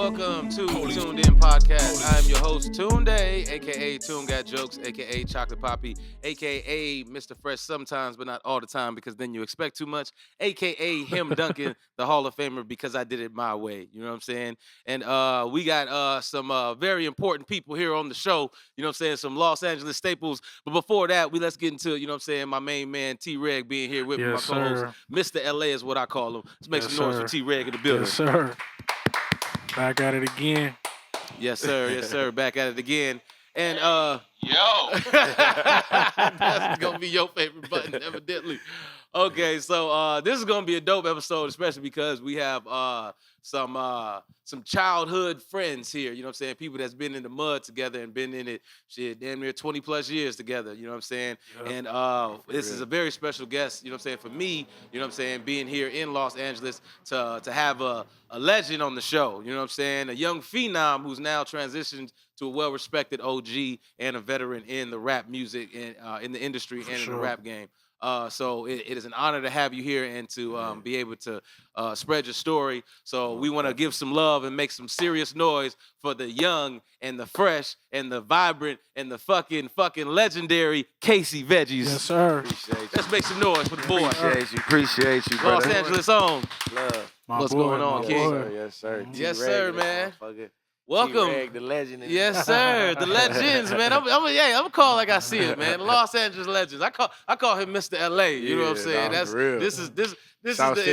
welcome to Tuned In Podcast. I am your host, Tunde, a.k.a. TunGotJokes, a.k.a. Chocolate Papí, a.k.a. Mr. Fresh sometimes, but not all the time, because then you expect too much, a.k.a. him Duncan, the Hall of Famer, because I did it my way. You know what I'm saying? And we got some very important people here on the show, you know what I'm saying, some Los Angeles staples. But before that, let's get into, you know what I'm saying, my main man, T.Reg, being here with me, my co-host. Mr. L.A. is what I call him. Let's make some noise for T.Reg in the building. Yes, sir. Back at it again. Yes, sir. Yes, sir. Back at it again. And that's gonna be your favorite button, evidently. Okay, so this is gonna be a dope episode, especially because we have some childhood friends here. You know what I'm saying? People that's been in the mud together and been in it shit damn near 20 plus years together. You know what I'm saying? Yep. And this is a very special guest. You know what I'm saying? For me, you know what I'm saying? Being here in Los Angeles to have a legend on the show. You know what I'm saying? A young phenom who's now transitioned to a well-respected OG and a veteran in the rap music and in the industry and in the rap game. So it is an honor to have you here and to be able to spread your story. So we want to give some love and make some serious noise for the young and the fresh and the vibrant and the fucking legendary Casey Veggies. Yes, sir. Appreciate you. Let's make some noise for the boy. Appreciate you, brother. Los Angeles own. Love. What's going on, King? Yes, sir. Yes, sir, man. Welcome. Welcome. The legend. Yes, sir. The legends, man. I'm gonna call like I see it, man. Los Angeles legends. I call him Mr. LA. You know what I'm saying? This is the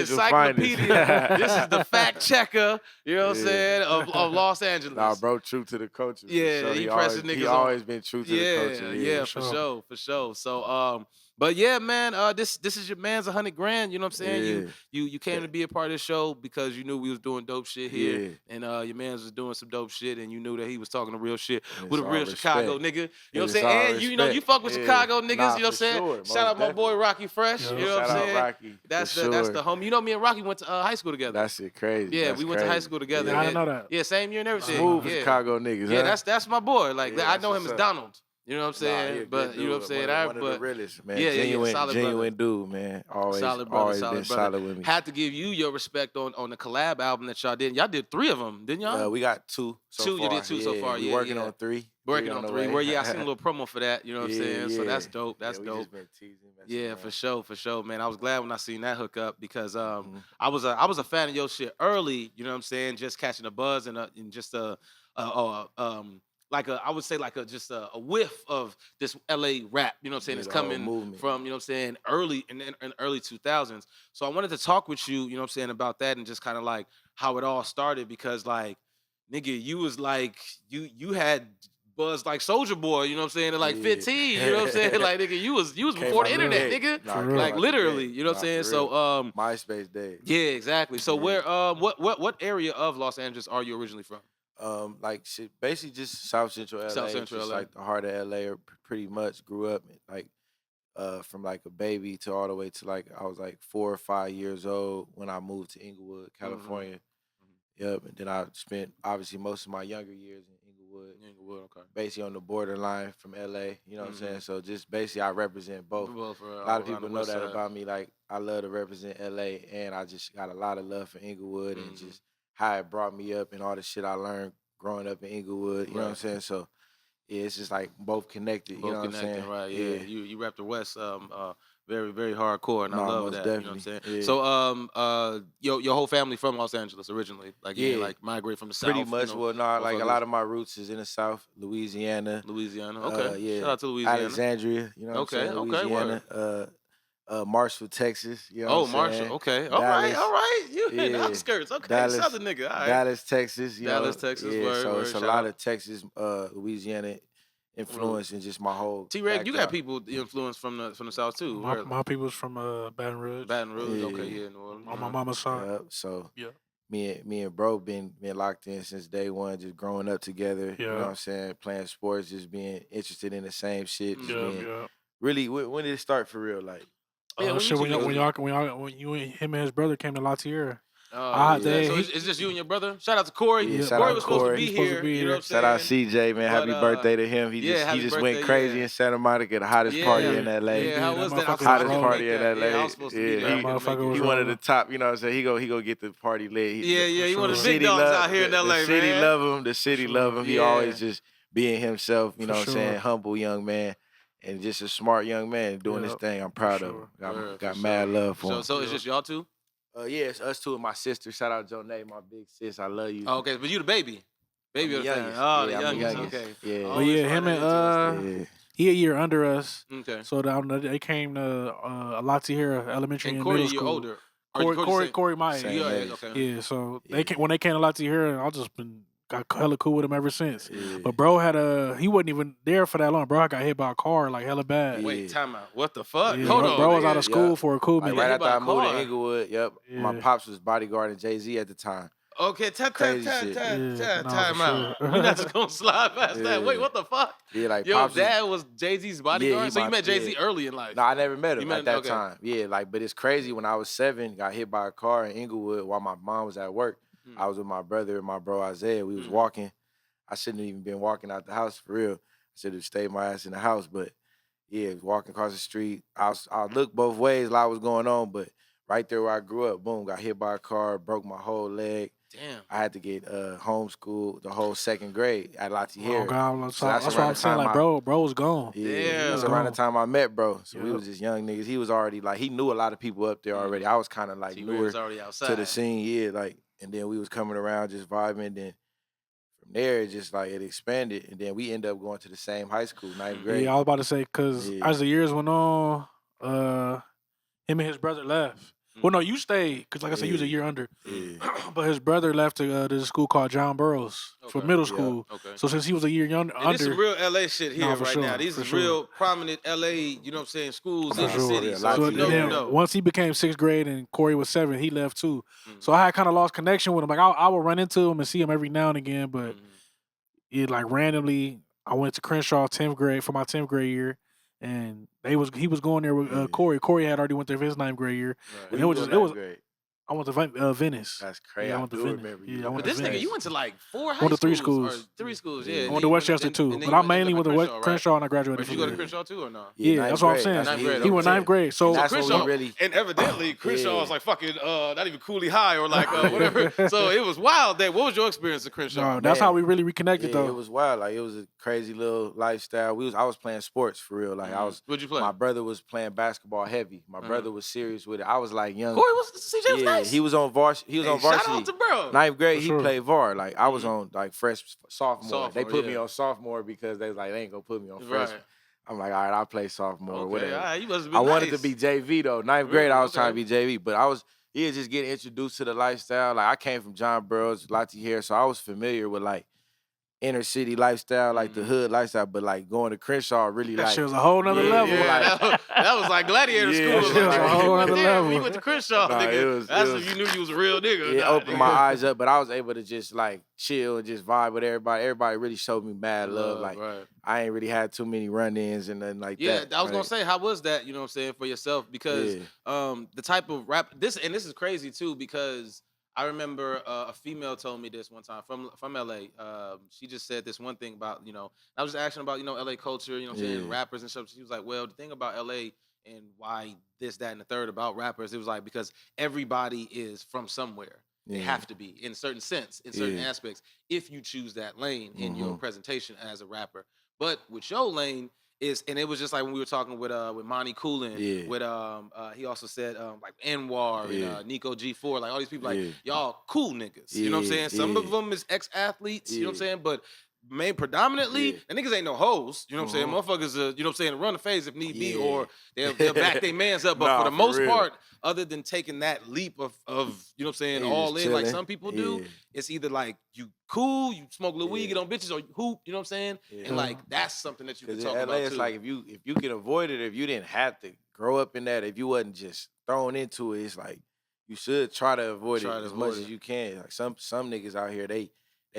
encyclopedia. This is the fact checker. You know what I'm saying? Of Los Angeles. Nah, bro, true to the culture. Yeah, sure. he presses niggas. He always been true to the culture. Yeah, for sure. So but yeah, man, this is your man's $100 grand. You know what I'm saying? Yeah. You came to be a part of the show because you knew we was doing dope shit here, and your man's was doing some dope shit, and you knew that he was talking the real shit with a real Chicago nigga. You know what I'm saying? And you fuck with Chicago niggas. You know what I'm saying? Sure, shout out my boy Rocky Fresh. You know what I'm saying? Rocky, that's the homie. You know me and Rocky went to high school together. That's it, crazy. Yeah, we went to high school together. Yeah, I didn't know that. Yeah, same year and everything. Smooth Chicago niggas. Yeah, huh? that's my boy. Like I know him as Donald. You know what I'm saying? Nah, but you know what I'm saying? One of the realest, man. Yeah, genuine dude, man. Always solid with me. Had to give you your respect on the collab album that y'all did. Y'all did 3 of them, didn't y'all? We got 2 so far. You did 2 so far. We're working on 3. Working on 3. Where I seen a little promo for that. You know what I'm saying? So that's dope. That's dope. We just been teasing, yeah, for sure, man. I was glad when I seen that hook up because I was a fan of your shit early. You know what I'm saying? Just catching a buzz and just I would say just a whiff of this LA rap, you know what I'm saying? It's coming from, you know what I'm saying, early in early 2000s. So I wanted to talk with you, you know what I'm saying, about that and just kind of like how it all started because like, nigga, you was like, you had buzz like Soulja Boy, you know what I'm saying, at like 15, you know what I'm saying? Like, nigga, you was before the internet, nigga. Like literally, you know what I'm saying? So MySpace days. Yeah, exactly. So where what area of Los Angeles are you originally from? Like shit, basically just South Central LA. South Central just LA. Like the heart of LA, or pretty much grew up like from like a baby to all the way to like I was like 4 or 5 years old when I moved to Inglewood, California. Yep, and then I spent obviously most of my younger years in Inglewood. Okay. Basically on the borderline from LA, you know what I'm saying? So just basically I represent both. A lot of people know that about me. Like I love to represent LA and I just got a lot of love for Inglewood and just how it brought me up and all the shit I learned growing up in Inglewood, you know what I'm saying? So yeah, it's just like both connected, you know what I'm saying? Right, yeah. You rap the West very, very hardcore, and I love that. Definitely. You know what I'm saying? Yeah. So your whole family from Los Angeles originally? Like like migrate from the South? Pretty much. You know, like a lot of my roots is in the South, Louisiana. Okay. Yeah. Shout out to Louisiana. Alexandria, you know what I'm saying? Louisiana. Marshall, Texas. You know what I'm Marshall. saying? Okay. Dallas, all right. You in the outskirts. Okay. Dallas, Southern nigga. All right. Dallas, Texas. Dallas, Texas. Yeah, Word, so word, it's a lot of Texas, Louisiana influence in just my whole. T-Reg, you got people influenced from the South too. My people's from Baton Rouge. Baton Rouge. Okay. Yeah. New Orleans. On my mama's side. Yep. So yeah. Me and bro been locked in since day one, just growing up together. Yeah. You know what I'm saying? Playing sports, just being interested in the same shit. Just Yeah. being, Yeah. Really, when did it start for real? Like, Shit, when you and him and his brother came to La Tierra. Oh, yeah. so it's just you and your brother? Shout out to Corey. Yeah, Corey was supposed to be here. You know what I'm saying? Shout out CJ, man. Happy birthday to him. He just went crazy in Santa Monica, the hottest party in LA. Yeah, how was that? Hottest party in LA. Yeah, I was supposed to be there. He one of the top, you know what I'm saying? He go get the party lit. He one of the big dogs out here in LA, man. The city love him. The city love him. He always just being himself, you know what I'm saying? Humble young man. And just a smart young man doing his thing. I'm proud of him. Got mad love for him. So it's just y'all two? Yeah, it's us two and my sister. Shout out Jonay, my big sis. I love you. Oh, okay, but you the baby. Baby of the family. Oh, the youngest. Okay. Yeah. But him and he a year under us. Okay. So they came to Alatiera Elementary and Corey, middle school. You're older. Corey, my age. Okay. Yeah. So when they came to Alatiera, I just got hella cool with him ever since. Yeah. But bro he wasn't even there for that long. Bro, I got hit by a car like hella bad. Wait, time out. What the fuck? Yeah, Hold on. Bro was out of school for a cool minute. Right after I moved to Inglewood, my pops was bodyguarding Jay-Z at the time. Okay, time out. We're not just gonna slide past that. Wait, what the fuck? Yeah, like your dad was Jay-Z's bodyguard? So you met Jay-Z early in life? No, I never met him at that time. Yeah, but it's crazy. When I was 7, got hit by a car in Inglewood while my mom was at work. I was with my brother and my bro Isaiah. We was walking. I shouldn't have even been walking out the house for real. I should have stayed my ass in the house. But yeah, walking across the street. I looked both ways, a lot was going on, but right there where I grew up, boom, got hit by a car, broke my whole leg. Damn. I had to get homeschooled the whole 2nd grade at Latiera. Oh God, that's what I'm saying. Like, bro was gone. Yeah, that's around the time I met bro. So we was just young niggas. He was already he knew a lot of people up there already. I was kind of newer to the scene. Yeah, and then we was coming around just vibing. And then from there, it just it expanded. And then we ended up going to the same high school, 9th grade. Yeah, I was about to say because as the years went on, him and his brother left. Well, no, you stayed because, like I said, you was a year under. Yeah. But his brother left to this school called John Burroughs for middle school. Okay. So since he was a year under, this is real LA shit here now. These is real prominent LA, you know what I'm saying, schools in the city. Yeah, so then once he became 6th grade and Corey was 7, he left too. So I had kind of lost connection with him. Like I would run into him and see him every now and again, but randomly I went to Crenshaw 10th grade for my 10th grade year. And he was going there with Corey. Corey had already went there for his 9th grade year. Right. And it was great. I went to Venice. That's crazy. Yeah, I went to Venice. Remember you. Yeah, I went but to this Venice. nigga, you went to 4 high schools. Went to 3 schools. Or 3 schools, yeah. I went to Westchester too. But I mainly went to Crenshaw and I graduated. But you go to Crenshaw too or no? Yeah, that's what I'm saying. 9th grade. He went 9th grade. So Crenshaw, and evidently Crenshaw was fucking not even Cooley High or whatever. So it was wild. What was your experience at Crenshaw? No, that's how we really reconnected though. It was wild. It was a crazy little lifestyle. I was playing sports for real. What'd you play? My brother was playing basketball heavy. My brother was serious with it. I was young. Corey was CJ was nice. He was on varsity. Shout out to bro. 9th grade, he played VAR. I was on sophomore. They put me on sophomore because they was they ain't gonna put me on freshman. I'm all right, I'll play sophomore. Whatever. All right, you must have been I wanted to be JV though. 9th grade, I was trying to be JV, but I was just getting introduced to the lifestyle. I came from John Burroughs, Latiera, so I was familiar with inner city lifestyle, the hood lifestyle, but going to Crenshaw really that shit was a whole nother level. Yeah, that was like gladiator school. That shit was a whole other level. We went to Crenshaw, nigga. That's when you knew you was a real nigga. It opened my eyes up, but I was able to just chill and just vibe with everybody. Everybody really showed me mad love. I ain't really had too many run-ins and nothing like that. Yeah, I was gonna say, how was that? You know what I'm saying, for yourself? Because the type of rap this is crazy too, because I remember a female told me this one time from LA. She just said this one thing about, I was asking about, LA culture, you know what I'm saying, rappers and stuff. She was like, well, the thing about LA and why this, that, and the third about rappers, it was because everybody is from somewhere. They have to be, in a certain sense, in certain aspects, if you choose that lane in your presentation as a rapper. But with your lane, and it was just when we were talking with Monty Coolin, with he also said Anwar and Nico G4, all these people y'all cool niggas. You know what I'm saying? Some of them is ex-athletes, you know what I'm saying? But predominantly, and niggas ain't no hoes, you know what I'm saying? Motherfuckers, you know what I'm saying, run the phase if need be, or they'll back their mans up. But for the most part, other than taking that leap of you know what I'm saying, all in like some people do, it's either you cool, you smoke a little weed, get on bitches, or you hoop, you know what I'm saying? And that's something that you can talk in LA, about it's too. if you can avoid it, if you didn't have to grow up in that, if you wasn't just thrown into it, it's you should try to avoid it as much as you can. Some niggas out here, they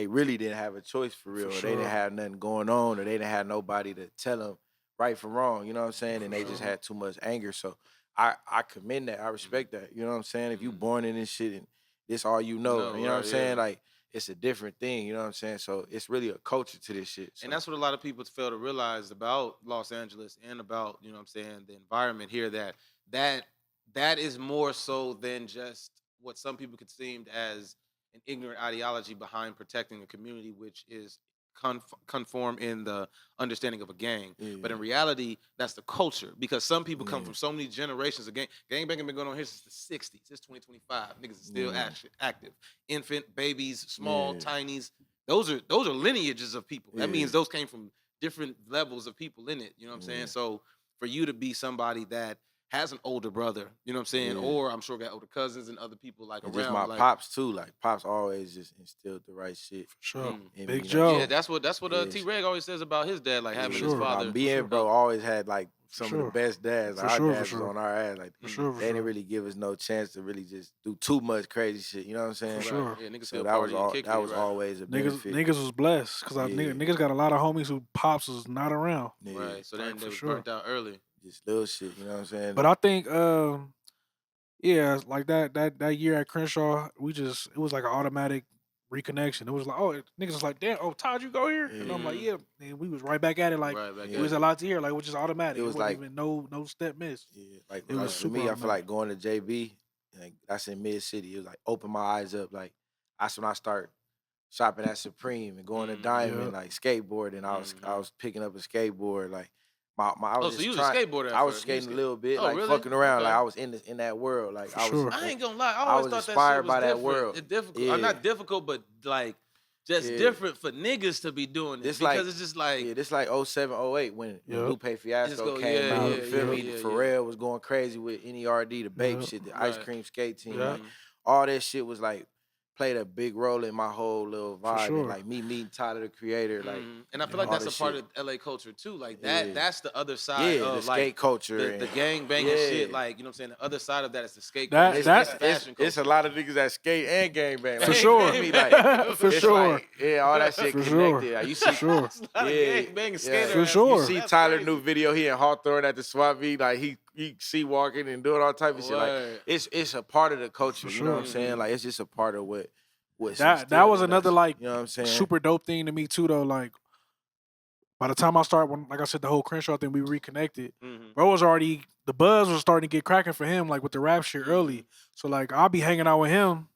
really didn't have a choice for real. Or they didn't have nothing going on, or they didn't have nobody to tell them right from wrong, you know what I'm saying? And they just had too much anger. So I commend that. I respect that. You know what I'm saying? If you born in this shit this all you know. You know what I'm saying? Yeah. Like, it's a different thing, you know what I'm saying? So it's really a culture to this shit. So. And that's what a lot of people fail to realize about Los Angeles and about, you know what I'm saying, the environment here, that is more so than just what some people could seem as an ignorant ideology behind protecting a community, which is conform in the understanding of a gang. Yeah. But in reality, that's the culture, because some people come from so many generations of gangbanging been going on here since the 60s. It's 2025. Niggas is still active. Infant, babies, small, tinies. Those are lineages of people. That means those came from different levels of people in it. You know what I'm saying? So for you to be somebody that has an older brother, you know what I'm saying? Or I'm sure got older cousins and other people like and around. Just my pops too. Like pops always just instilled the right shit. For sure. Big Joe. Yeah, that's what T.Reg always says about his dad, like having his father. Me and bro always had like some of the best dads. Like, our dads was on our ass. Like they didn't really give us no chance to really just do too much crazy shit. You know what I'm saying? For sure. Yeah, niggas so that was always a benefit. Niggas was blessed because niggas got a lot of homies who pops was not around. Right. So then they was burnt out early. Just little shit. You know what I'm saying? But I think yeah, like that year at Crenshaw, it was like an automatic reconnection. It was like, oh, niggas was like, damn, oh, Todd, you go here? And I'm like, yeah. And we was right back at it. Like, it was a lot to hear. Like, it was just automatic. It was like even no step miss. Yeah, like it was for me, automatic. I feel like going to JB, like that's in Mid City. It was like open my eyes up. Like that's when I start shopping at Supreme and going to Diamond, like skateboarding. I was picking up a skateboard, like. I was so you was a skateboarder. I was skating a little bit, like fucking around. Like I was in that world. Like I ain't gonna lie. I always thought inspired that shit was by that different. world. It's difficult. Not difficult, but like just different for niggas to be doing it. Because it's just like this like 07, 08 when Lupe Fiasco came out. You feel me? Pharrell was going crazy with NERD, the Bape shit, the Ice Cream Skate Team. Like all that shit was like played a big role in my whole little vibe. And like me meeting Tyler the Creator, like and I feel like that's a part of LA culture too. Like that's the other side of the skate culture, the gang banging shit. Like, you know what I'm saying? The other side of that is the skate culture. It's a lot of niggas that skate and gang bang. For sure. For sure. Like, all that shit connected. Like, you see gang banging skater. For sure. You see Tyler's new video, he in Hawthorne at the swap meet, like he see walking and doing all type of shit. Like it's a part of the culture. You know what I'm saying? Like it's just a part of what that was another like, you know what I'm saying, super dope thing to me too though. Like by the time I started, like I said, the whole Crenshaw thing, we reconnected. Bro was already, the buzz was starting to get cracking for him, like with the rap shit early. So like I'll be hanging out with him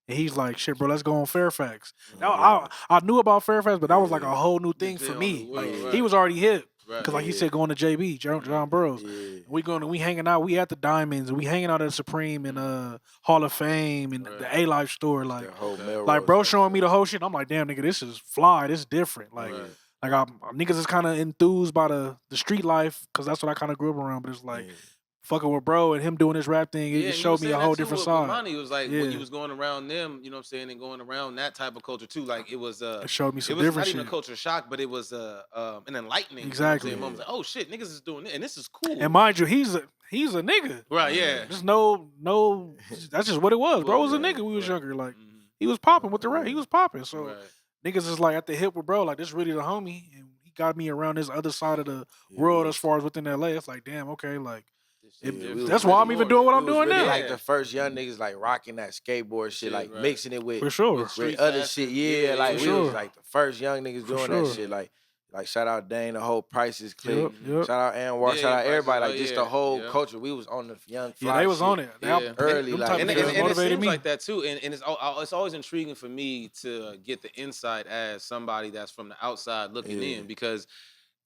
and he's like, shit, bro, let's go on Fairfax. Now, I knew about Fairfax, but that was like a whole new thing for me. Like he was already hip. Because like he said, going to JB, John Burroughs. We hanging out, we at the Diamonds, and we hanging out at Supreme and Hall of Fame and the A-Life store. Like bro showing me the whole shit. I'm like, damn, nigga, this is fly. This is different. Like niggas is kind of enthused by the street life because that's what I kind of grew up around. But it's like, fucking with bro and him doing his rap thing, it showed me a whole different side. Money was like when you was going around them, you know what I'm saying, and going around that type of culture too. Like it was it showed me some different shit. It was not shit. even a culture shock, but it was an enlightening. Exactly. You know what I'm saying? Like, oh shit, niggas is doing it, and this is cool. And mind you, he's a nigga. Right, yeah. There's no that's just what it was. Bro was a nigga. We was younger. Like he was popping with the rap. He was popping. So niggas is like at the hip with bro, like this really the homie. And he got me around this other side of the world as far as within LA. It's like, damn, okay, like that's why I'm even doing what I'm doing now. Like the first young niggas like rocking that skateboard shit, like mixing it with for sure with other shit. Yeah, like we was like the first young niggas doing that shit. Like shout out Dane, the whole Prices clique. Shout out Anwar, shout out everybody. Like just the whole culture. We was on the young fly. Yeah, they was on it. Early, like and it seems like that too. And it's always intriguing for me to get the insight as somebody that's from the outside looking in, because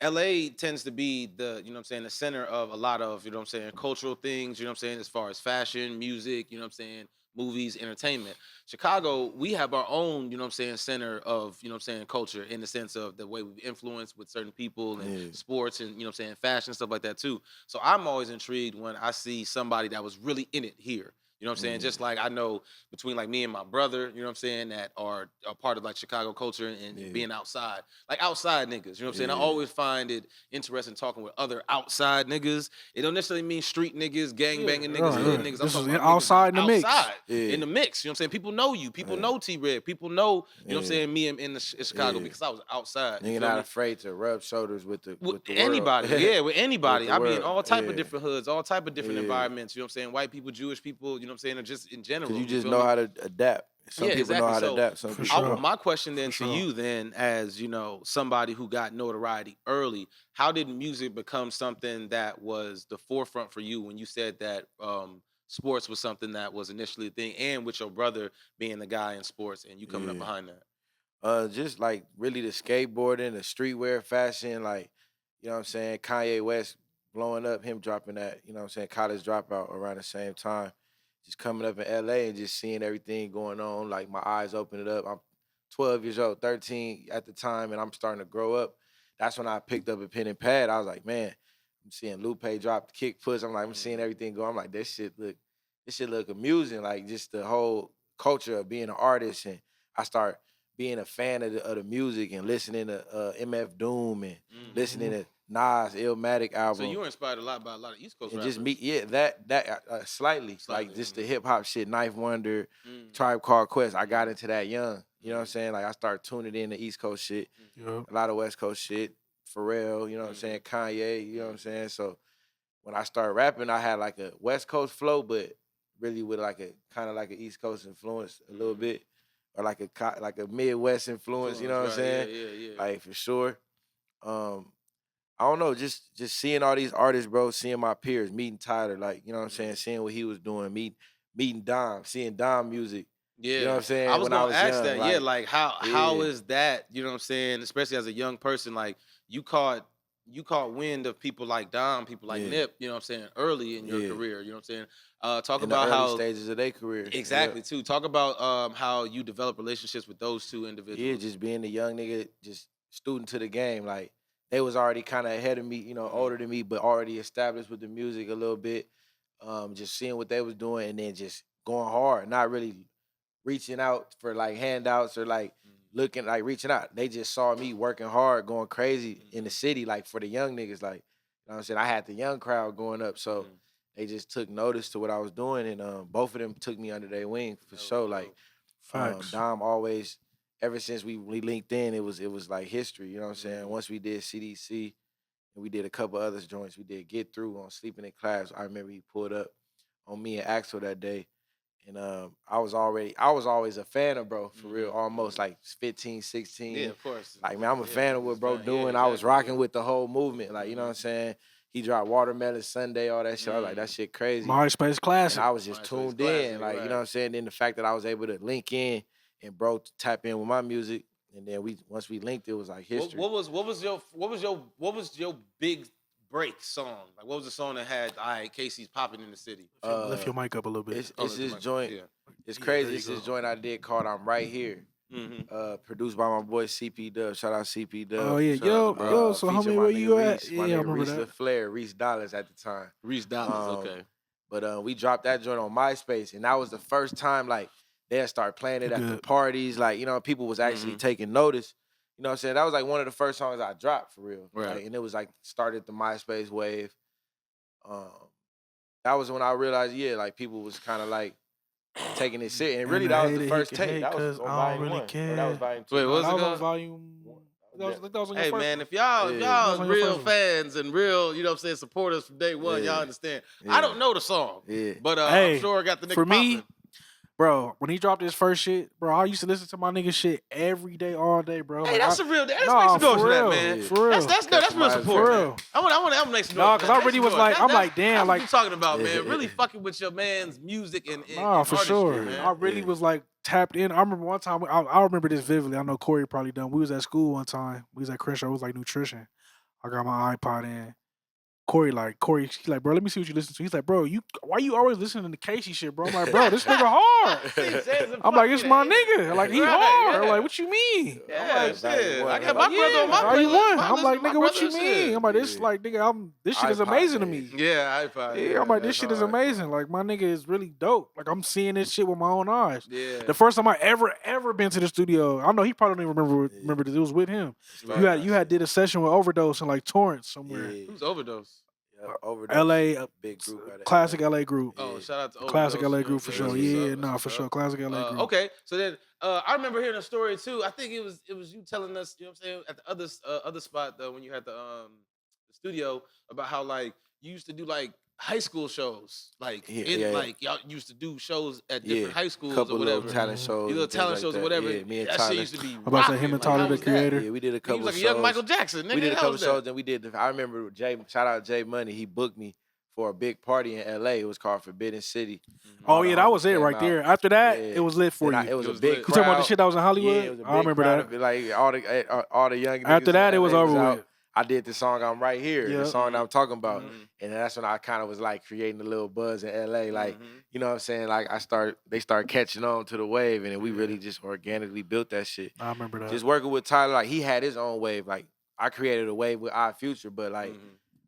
LA tends to be the, you know what I'm saying, the center of a lot of, you know what I'm saying, cultural things, you know what I'm saying, as far as fashion, music, you know what I'm saying, movies, entertainment. Chicago, we have our own, you know what I'm saying, center of, you know what I'm saying, culture in the sense of the way we've influenced with certain people and sports and, you know what I'm saying, fashion, stuff like that too. So I'm always intrigued when I see somebody that was really in it here. You know what I'm saying? Just like I know between like me and my brother, you know what I'm saying, that are a part of like Chicago culture and being outside. Like outside niggas, you know what I'm saying? I always find it interesting talking with other outside niggas. It don't necessarily mean street niggas, gang banging niggas, hood niggas. This is outside in the mix. In the mix, you know what I'm saying? People know you. People know T.Reg. People know, you know what I'm saying, me in Chicago because I was outside. Nigga not afraid to rub shoulders with the anybody. World. With anybody. I mean, all type of Yeah. different hoods, all type of different environments, you know what I'm saying? White people, Jewish people, you you know what I'm saying, or just in general. Because you just know how to adapt. Some people know how to adapt. Some people my question then to you then, as you know, somebody who got notoriety early, how did music become something that was the forefront for you when you said that sports was something that was initially a thing, and with your brother being the guy in sports and you coming up behind that? Just like really the skateboarding, the streetwear fashion, like, you know what I'm saying, Kanye West blowing up, him dropping that, you know what I'm saying, College Dropout around the same time. Just coming up in LA and just seeing everything going on, like my eyes opened up. I'm 12 years old, 13 at the time, and I'm starting to grow up. That's when I picked up a pen and pad. I was like, man, I'm seeing Lupe drop the kick push. I'm like, I'm seeing everything go. I'm like, this shit look amusing. Like just the whole culture of being an artist. And I start being a fan of the music and listening to MF Doom and listening to Nas Illmatic album. So you were inspired a lot by a lot of East Coast rappers. Just me, that slightly, like just the hip hop shit, Knife Wonder, Tribe Called Quest. I got into that young, you know what I'm saying? Like I started tuning in the East Coast shit, a lot of West Coast shit, Pharrell, you know what I'm saying? Kanye, you know what I'm saying? So when I started rapping, I had like a West Coast flow, but really with like a kind of like an East Coast influence a little bit, or like a Midwest influence, you know what I'm saying? Yeah. Like for sure. I don't know, just seeing all these artists, bro, seeing my peers, meeting Tyler, like, you know what I'm saying, seeing what he was doing, meeting Dom, seeing Dom music. Yeah. You know what I'm saying? I was gonna ask young, that, like how is that, you know what I'm saying, especially as a young person, like you caught wind of people like Dom, people like Nip, you know what I'm saying, early in your career, you know what I'm saying? Talk in about the early how stages of their career. Exactly, too. Talk about how you develop relationships with those two individuals. Yeah, just being a young nigga, just student to the game, like they was already kind of ahead of me, you know, older than me, but already established with the music a little bit. Just seeing what they was doing and then just going hard, not really reaching out for like handouts or like looking like reaching out. They just saw me working hard, going crazy in the city, like for the young niggas, like, you know what I'm saying? I had the young crowd going up, so they just took notice to what I was doing, and both of them took me under their wing for sure. Like, Dom always, ever since we linked in, it was like history, you know what I'm saying? Once we did CDC, and we did a couple other joints, we did Get Through on Sleeping in Class. I remember he pulled up on me and Axel that day, and I was always a fan of bro, for real, almost like 15, 16. Yeah, of course. Like, man, I'm a fan of what bro doing. I was rocking with the whole movement, like, you know what I'm saying? He dropped Watermelon Sunday, all that shit. I was like, that shit crazy. MySpace classic. And I was just tuned in, like, you know what I'm saying? Then the fact that I was able to link in and bro tap in with my music, and then once we linked, it was like history. What was your big break song? Like, what was the song that had Casey's popping in the city? Lift your mic up a little bit. It's this joint. Yeah. It's crazy. It's this joint I did called I'm Right Here. Produced by my boy CP Dub. Shout out CP Dub. Oh yeah, yo, so homie, where you at? Yeah, I remember Reese that. LaFleur, Reese Dollars at the time. Reese Dollars, okay. But we dropped that joint on MySpace, and that was the first time like they'd start playing it at the parties. Like, you know, people was actually taking notice. You know what I'm saying? That was like one of the first songs I dropped for real. Right. Like, and it was like started the MySpace wave. That was when I realized, like people was kind of like taking it serious. And really, that was the first tape. That was on volume 1. That was volume 2. Wait, what was it on volume? That was on your hey, first man, one. if y'all real fans and real, you know what I'm saying, supporters from day one, y'all understand. I don't know the song, but I'm sure I got the nigga for me, popping. Bro, when he dropped his first shit, bro, I used to listen to my nigga shit every day, all day, bro. Hey, like, that's a real. That's makes some noise for that, man. For real. That's real support. For real. I want to make some noise. No, because I really was like, I'm like, damn, like what you talking about, man. Really fucking with your man's music and for sure. man. I really was like tapped in. I remember one time, I remember this vividly. I know Corey probably done. We was at school one time. We was at Crenshaw. It was like nutrition. I got my iPod in. Corey, he's like, bro, let me see what you listen to. He's like, bro, why you always listening to Casey shit, bro? I'm like, bro, this nigga hard. I'm like, it's my nigga. Like, he hard. Yeah. Like, what you mean? Yeah, I'm like, shit. I got my brother on my playlist. playlist. I'm like, nigga, what you mean? I'm like, this, like, nigga, this shit is amazing to me. Yeah, iPod. Yeah, I'm like, this shit is amazing. Like, my nigga is really dope. Like, I'm seeing this shit with my own eyes. Yeah. The first time I ever been to the studio, I know he probably don't even remember this. It was with him. You had did a session with Overdose in like Torrance somewhere. Who's Overdose? Overdose. LA, big group. classic LA group. Oh, shout out to Overdose. Classic LA group for sure. For sure. Classic LA group. Okay, so then I remember hearing a story too. I think it was you telling us, you know what I'm saying, at the other spot when you had the studio, about how like you used to do like high school shows, like like y'all used to do shows at different high schools couple or whatever. little talent shows, Little talent shows or whatever. Yeah, me and that Tyler. shit used to be I'm about to say him and rocking. Tyler, Like, the creator. Yeah, we did a couple. He was like shows. a young Michael Jackson. Nigga, we did a How couple was that? shows, and we did. I remember shout out Jay Money. He booked me for a big party in LA. It was called Forbidden City. Oh yeah, that was it right there. After that, it was lit for you. It was a big crowd. You talking about the shit that was in Hollywood? Yeah, it was a big I remember crowd. that. Like all the young niggas. After that, it was LA over out. with. I did the song "I'm Right Here," the song that I'm talking about, Mm-hmm. and that's when I kind of was like creating a little buzz in LA. Like, you know what I'm saying? Like they start catching on to the wave, and then we really just organically built that shit. I remember that. Just working with Tyler, like he had his own wave. Like I created a wave with Our Future, but like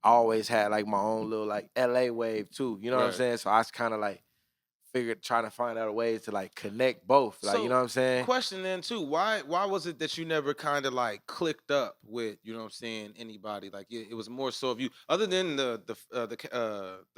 I always had like my own little like LA wave too. You know what I'm saying? So I was kind of like trying to find out a way to like connect both. Like, So, you know what I'm saying? Question then too, why was it that you never kind of like clicked up with, you know what I'm saying, anybody? Like it was more so of you, other than the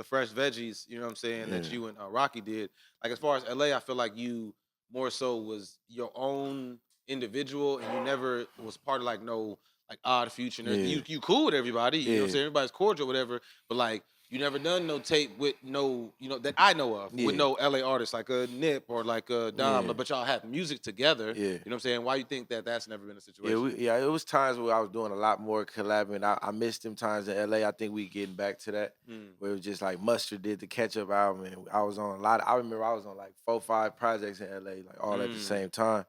fresh veggies, you know what I'm saying, that you and Rocky did. Like as far as LA, I feel like you more so was your own individual, and you never was part of like no like Odd Future and everything. You cool with everybody, you know what I'm saying? Everybody's cordial, whatever. But like you never done no tape with no, you know, that I know of, with no LA artists like a Nip or like a Dom, but y'all have music together. You know what I'm saying? Why you think that that's never been a situation? It was times where I was doing a lot more collabing. I missed them times in LA. I think we getting back to that, where it was just like Mustard did the Catch Up album, and I was on a lot. I remember I was on like 4 or 5 projects in LA, like all at the same time.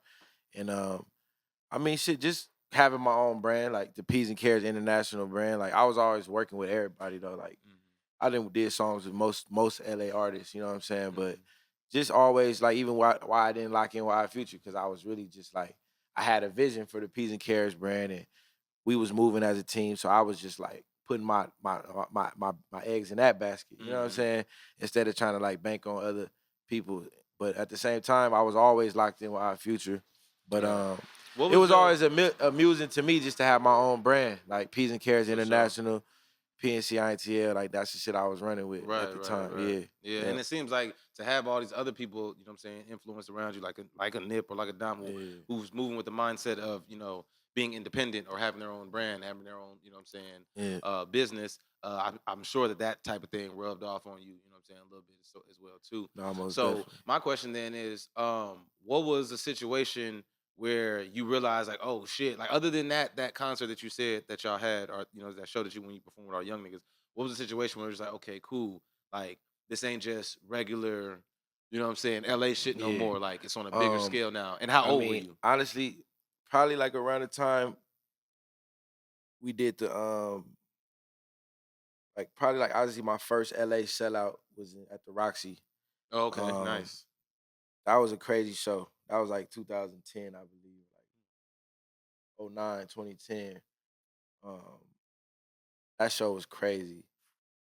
And I mean, shit, just having my own brand, like the P's and Carrots International brand. Like I was always working with everybody though, like. I did songs with most LA artists, you know what I'm saying? But just always, like, even why I didn't lock in with Our Future, because I was really just like, I had a vision for the Peas and Carrots brand, and we was moving as a team, so I was just like putting my eggs in that basket, you know what I'm saying? Instead of trying to like bank on other people. But at the same time, I was always locked in with Our Future. But it was always amusing to me just to have my own brand, like Peas and Carrots International. PNC INTL, like that's the shit I was running with at the time. Yeah. And it seems like to have all these other people, you know what I'm saying, influence around you, like a Nip or like a Dom, who's moving with the mindset of, you know, being independent or having their own brand, having their own, you know what I'm saying, business. I'm sure that type of thing rubbed off on you, you know what I'm saying, a little bit as well too. No, so definitely. My question then is, what was the situation where you realize like, oh shit, like other than that concert that you said that y'all had, or you know, that show that you when you performed with our young niggas, what was the situation where it was like, okay, cool, like this ain't just regular, you know what I'm saying, LA shit no more, like it's on a bigger scale now. And how old were you? Honestly, probably like around the time we did the like probably like obviously my first LA sellout was at the Roxy. Oh, okay, nice. That was a crazy show. That was like 2010, I believe, like 09, 2010. That show was crazy.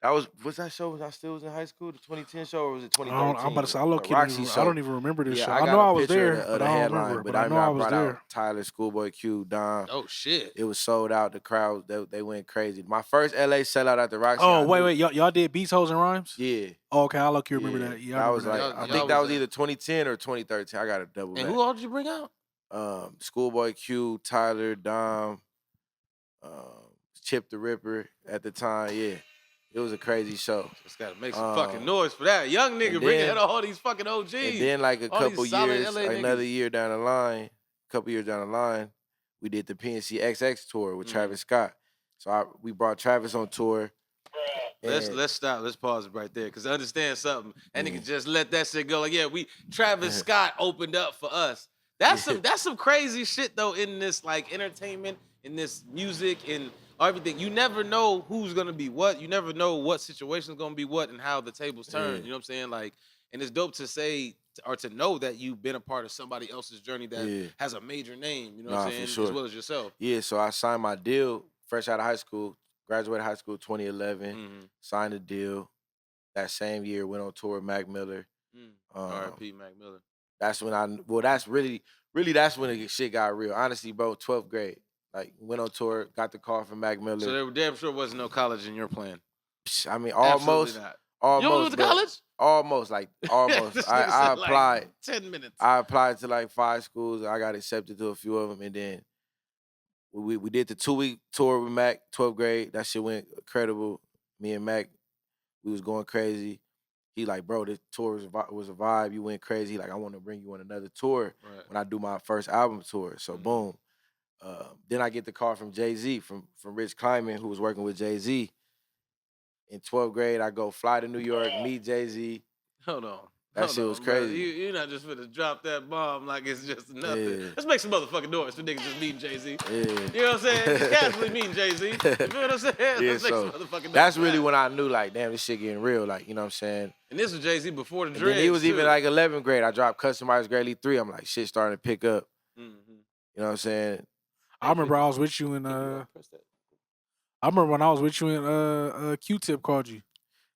Was that show? Was I still was in high school? The 2010 show, or was it 2013? I'm about to say, I don't even remember this show. I know I was picture there, of but the I don't headline. remember. But I know I was brought there. out Tyler, Schoolboy Q, Don. Oh shit! It was sold out. The crowd, they went crazy. My first LA sellout at the Roxy. Oh wait, y'all did Beats, Hoes, and Rhymes? Yeah. Oh, okay, I lucky remember that. Yeah, that was like that. I think that was either 2010 or 2013. I got to double. And who all did you bring out? Schoolboy Q, Tyler, Dom, Chip the Ripper at the time. Yeah. It was a crazy show. Just gotta make some fucking noise for that. Young nigga bringing out all these fucking OGs. And then like a couple years, another year down the line, we did the PNC XX tour with Travis Scott. So we brought Travis on tour. Let's stop. Let's pause it right there, because I understand something. And nigga just let that shit go. Like, yeah, Travis Scott opened up for us. That's some crazy shit though, in this like entertainment, in this music, and everything. You never know who's gonna be what. You never know what situation's gonna be what and how the tables turn. You know what I'm saying? Like, and it's dope to say or to know that you've been a part of somebody else's journey that has a major name. You know what I'm saying? Sure. As well as yourself. Yeah. So I signed my deal fresh out of high school. Graduated high school 2011. Signed a deal. That same year went on tour with Mac Miller. R.I.P. Mac Miller. That's when that's really that's when the shit got real. Honestly, bro, 12th grade. Like, went on tour, got the call from Mac Miller. So there damn sure wasn't no college in your plan. I mean, almost. Absolutely not. Almost. You don't went to college? Almost. I applied. Like 10 minutes. I applied to like 5 schools. I got accepted to a few of them, and then we did the 2-week tour with Mac, 12th grade. That shit went incredible. Me and Mac We was going crazy. He like, bro, this tour was a vibe. You went crazy. He like, I want to bring you on another tour when I do my first album tour. So boom. Then I get the call from Jay-Z, from Rich Kleiman, who was working with Jay-Z. In 12th grade, I go fly to New York, meet Jay-Z. Hold on. That shit was crazy. You're not just finna drop that bomb like it's just nothing. Yeah. Let's make some motherfucking noise for niggas just meeting Jay-Z. Yeah. You know what I'm saying? Just casually meeting Jay-Z. You feel what I'm saying? Yeah, Let's make so some motherfucking noise. that's really when I knew, like, damn, this shit getting real. Like, you know what I'm saying? And this was Jay-Z before the And dreads, then he was even too. like 11th grade. I dropped Customized Greatly 3. I'm like, shit starting to pick up. You know what I'm saying? I remember I was with you in I remember when I was with you in Q-Tip called you.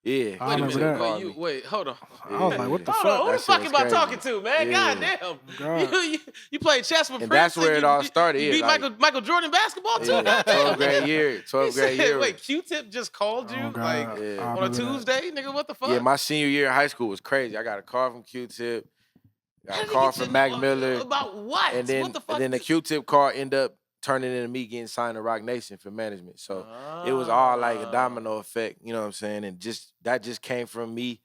Yeah. I remember that. Wait, hold on. I was like, what the Hold on, who the That fuck shit am was I talking crazy. to, man? Yeah. Goddamn. God. You played chess with And Prince. that's where it all started. You Yeah, beat like- Michael Jordan basketball too? Yeah, Goddamn. 12th grade year. 12th grade year. Wait, Q-Tip just called you Oh, God. like Yeah. I on a remember that. Tuesday, nigga? What the fuck? Yeah, my senior year in high school was crazy. I got a call from Q-Tip. Got a How did call he get from your Mac number? Miller. About what? And then, what the fuck? and then the Q-Tip call ended up turning into me getting signed to Roc Nation for management. So it was all like a domino effect, you know what I'm saying? And that just came from me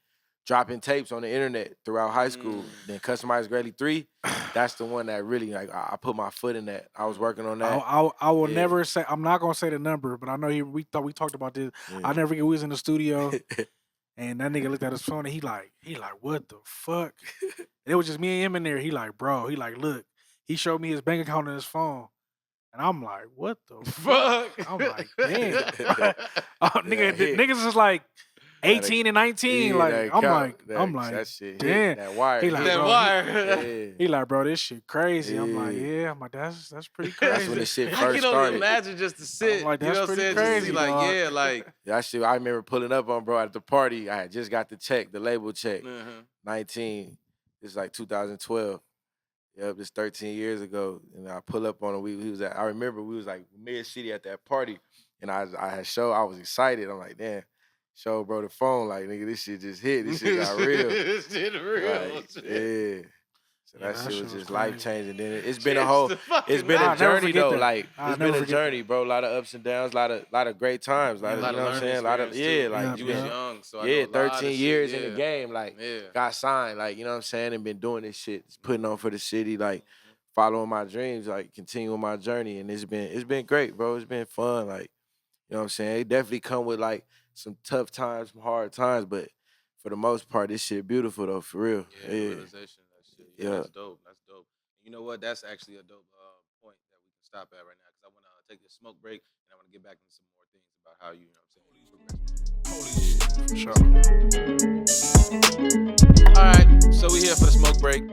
dropping tapes on the internet throughout high school. Then Customized Greatly 3, that's the one that really, like, I put my foot in that. I was working on that. I will Yeah. never say, I'm not gonna say the number, but I know we talked about this. Yeah. I never forget we was in the studio and that nigga looked at his phone and he like, what the fuck? And it was just me and him in there. He like, bro, look, he showed me his bank account on his phone. And I'm like, what the fuck? I'm like, damn. Niggas is like 18 and 19. Yeah, like, that I'm count, like, that shit hit, damn. that wire. He like, hit. that bro, wire. He like, bro, this shit crazy. I'm like, Yeah. I'm like, that's pretty crazy. That's when the shit I first can only started. imagine just to sit. I'm like, you know that's what I'm saying? pretty Just crazy, see, like, dog. yeah, like. That shit, I remember pulling up on, bro, at the party. I had just got the check, the label check. Uh-huh. 19. It's like 2012. Yep, it's 13 years ago. And I pull up on him. I remember we was like mid-city at that party. And I was excited. I'm like, damn. Show bro the phone, like, nigga, this shit just hit. This shit got real. This shit real. Like, yeah. So Yeah, that shit was just crazy. life changing. Then it's been a Cheers whole, to fucking it's been life. a I'll never journey forget though. that. Like I'll it's been never a forget journey, bro. A lot of ups and downs, a lot of great times. Like, Yeah, you know what I'm saying? A lot of like you you was been, young, so I yeah, know a lot of 13 shit, years in yeah. the game. Like got signed, like, you know what I'm saying, and been doing this shit, putting on for the city, like following my dreams, like continuing my journey, and it's been great, bro. It's been fun, like, you know what I'm saying. It definitely come with like some tough times, some hard times, but for the most part, this shit beautiful though, for real. Yeah, realization, that shit. Yeah, Yeah. that's dope. That's dope. You know what? That's actually a dope point that we can stop at right now because I want to take this smoke break and I want to get back into some more things about how you know what I'm saying. For sure. All right, so we here for the smoke break.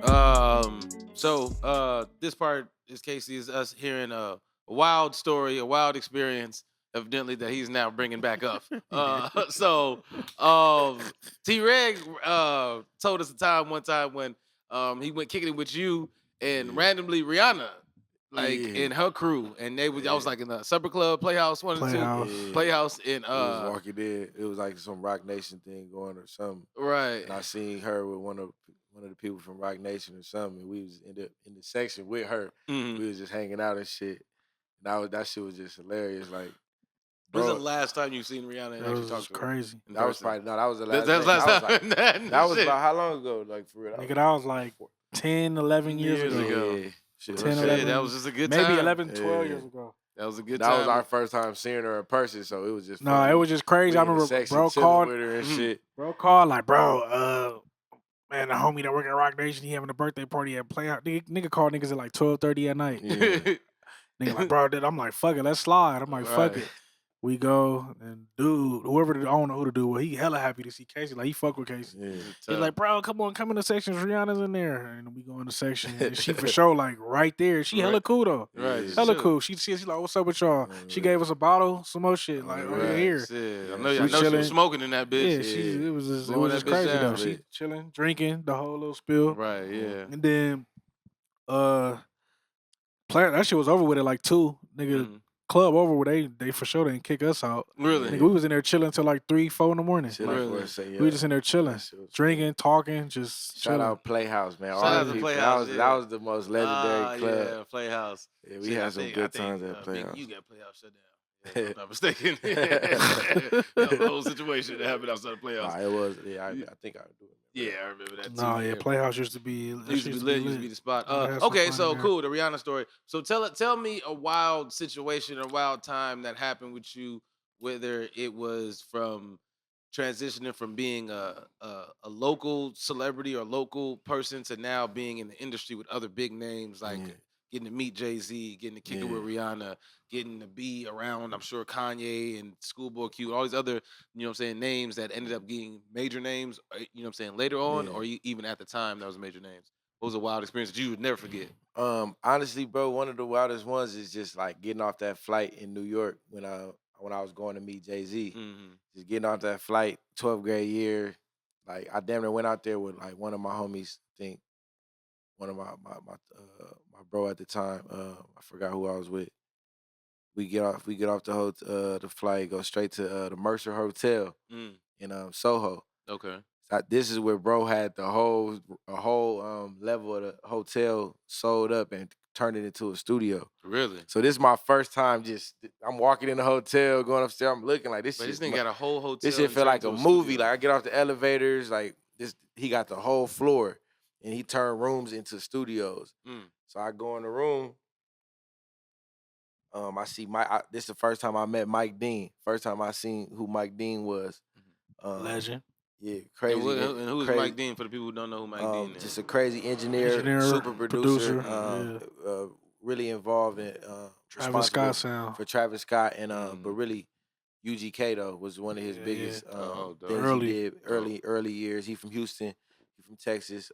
This part is Casey is us hearing a wild story, a wild experience, evidently that he's now bringing back up. T.Reg told us one time when he went kicking it with you and randomly Rihanna, like in her crew, and I was like in the Supper Club, Playhouse 1 and 2, Playhouse. Playhouse in It was walking in. It was like some Roc Nation thing going or something. right. And I seen her with one of the people from Roc Nation or something. And we was in the section with her. Mhm. We was just hanging out and shit. And that shit was just hilarious. Like, When's the bro, last time you seen Rihanna and That actually was talk to her? crazy. in that was person? probably that was the last. That's thing. last That was time. like, that was Shit. about how long ago? Like, for real. Nigga, that was like 10, 11 years Years ago. ago. Yeah. Shit, 10, shit. 11. That was just a good Maybe time. 11, 12 Yeah. years ago. That was a good That time. was our first time seeing her in person, so it was just No, fun. it was just crazy. We I in the remember section bro chilling called, with her and Mhm. shit. like, bro, man, the homie that work at Roc Nation, he having a birthday party at Playhouse. Nigga called niggas at like 12:30 at night. Yeah. Nigga like, bro, I'm like, fuck it, let's slide. I'm like, fuck Right. it. We go, and dude, I don't know who to do, well, he hella happy to see Casey. Like, he fuck with Casey. Yeah. He's like, bro, come in the section. Rihanna's in there. And we go in the section. And she for sure, like, right there. She hella Right. cool, though. Right. Yeah. Hella Sure. cool. She's like, what's up with y'all? She Right. gave us a bottle, some more shit. Like, Right. over here. Shit. I Yeah. know, We I know she chilling. was smoking in that bitch. Yeah, it was just Blowing that bitch crazy, down. though. She chilling, drinking, the whole little spill. Right, yeah. And then, that shit was over with at like 2. Nigga, Mhm. club over where they for sure didn't kick us out. Really? Nigga, we was in there chilling till like 3, 4 in the morning. Chilling Really? for a second, We was just in there chilling, That shit was drinking, talking, just Shout chilling. out Playhouse, man. Shout All out the to people. Playhouse, That was the most legendary club. Yeah, Playhouse. Yeah, we Shit, had I some think- good I think, times at Big Playhouse. U got Playhouse shut down. if I'm not mistaken. That was the whole situation that happened outside the playoffs. Nah, it was. Yeah, I think I do it. Yeah, I remember that too. No, yeah, Playhouse used to be lit. Used to be the spot. Yeah, Okay, so cool. The Rihanna story. So tell me a wild situation or wild time that happened with you, whether it was from transitioning from being a local celebrity or local person to now being in the industry with other big names, like getting to meet Jay-Z, getting to kick it with Rihanna, getting to be around, I'm sure, Kanye and Schoolboy Q, all these other, you know what I'm saying, names that ended up being major names, you know what I'm saying, later on, or even at the time that was major names. What was a wild experience that you would never forget? Honestly, bro, one of the wildest ones is just like getting off that flight in New York when I was going to meet Jay-Z. Just getting off that flight, 12th grade year. Like I damn near went out there with like one of my homies, I think one of my bro at the time. I forgot who I was with. We get off the flight, go straight to the Mercer Hotel in Soho. Okay. This is where bro had a whole level of the hotel sold up and turned it into a studio. Really? So this is my first time. I'm walking in the hotel, going upstairs. I'm looking like this. But this thing got a whole hotel. This shit feel like a movie. Like I get off the elevators, like this. He got the whole floor, and he turned rooms into studios. So I go in the room. I see this is the first time I met Mike Dean. First time I seen who Mike Dean was. Legend. Yeah, crazy. And who's Mike Dean for the people who don't know who Mike Dean is? Just a crazy engineer super producer. Really involved in Travis Scott sound. For Travis Scott and but really UGK though was one of his biggest things he did early years. He from Houston, he from Texas.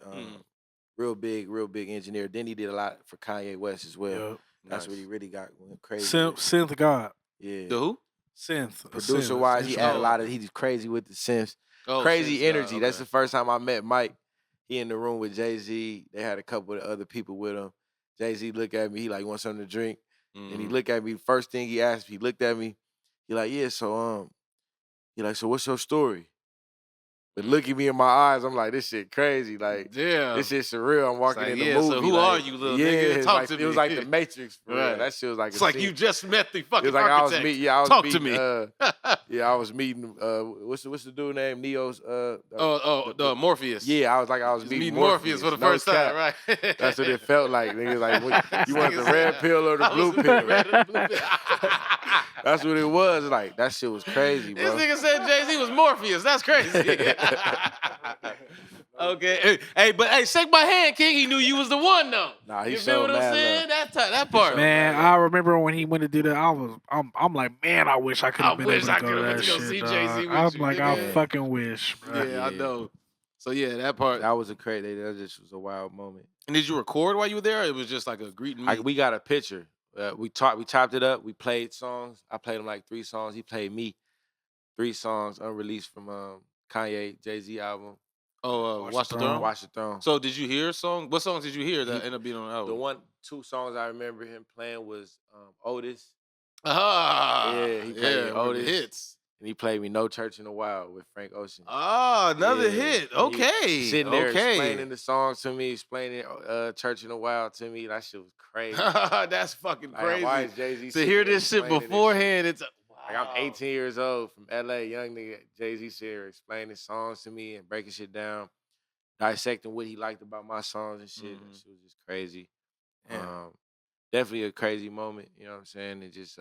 Real big engineer. Then he did a lot for Kanye West as well. Yep. That's what he really got crazy. Synth God. Yeah. The who? Synth. Producer wise, he had a lot of. He's crazy with the synths. Crazy energy. That's the first time I met Mike. He in the room with Jay-Z. They had a couple of other people with him. Jay-Z looked at me. He like, want something to drink? And he looked at me. First thing he asked me, he looked at me. He like, yeah. So he like, so what's your story? But look at me in my eyes, I'm like, this shit crazy. Like, this shit surreal. I'm walking in the movie. So who are you, little nigga? Talk to me. It was like the Matrix, for real. That shit was like it's like you just met the fucking architect. Talk to me. I was meeting, what's the dude name? Neo's, the Morpheus. Yeah, I was meeting Morpheus for the first time, right? That's what it felt like. Niggas like, you want the red pill or the blue pill? That's what it was. Like, that shit was crazy, bro. This nigga said Jay-Z was Morpheus. That's crazy. Okay. But shake my hand, King. He knew you was the one, though. Nah, he you feel what I'm saying? That part. Man, I remember when he went to do that. I'm like, man, I wish I could have been able to go to that shit. See Jay-Z with I'm you, like, I fucking wish. Bro. Yeah, I know. So yeah, that part. That was that just was a wild moment. And did you record while you were there? Or it was just like a greeting. We got a picture. We chopped it up. We played songs. I played him like 3 songs. He played me 3 songs unreleased from Kanye Jay-Z album. Oh, Watch the Throne. Watch the Throne. So did you hear a song? What songs did you hear that ended up being on the album? 2 songs I remember him playing was Otis. Yeah, he played Otis. Hits. And he played me No Church in a While with Frank Ocean. Oh, another hit. Okay. Sitting there explaining the songs to me, explaining Church in a While to me. That shit was crazy. That's fucking crazy. Why is Jay-Z to hear this shit beforehand, it's like I'm 18 years old from LA, young nigga. Jay-Z here explaining songs to me and breaking shit down, dissecting what he liked about my songs and shit. That shit was just crazy. Definitely a crazy moment, you know what I'm saying? It just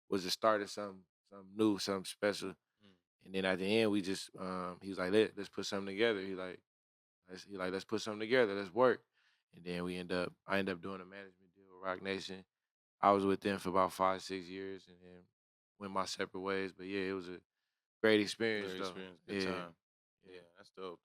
was the start of something new, something special. And then at the end, we just he was like, let's put something together. Let's put something together. Let's work. And then I ended up doing a management deal with Roc Nation. I was with them for about 5-6 years, and then went my separate ways. But yeah, it was a great experience. Good time. Yeah, that's dope.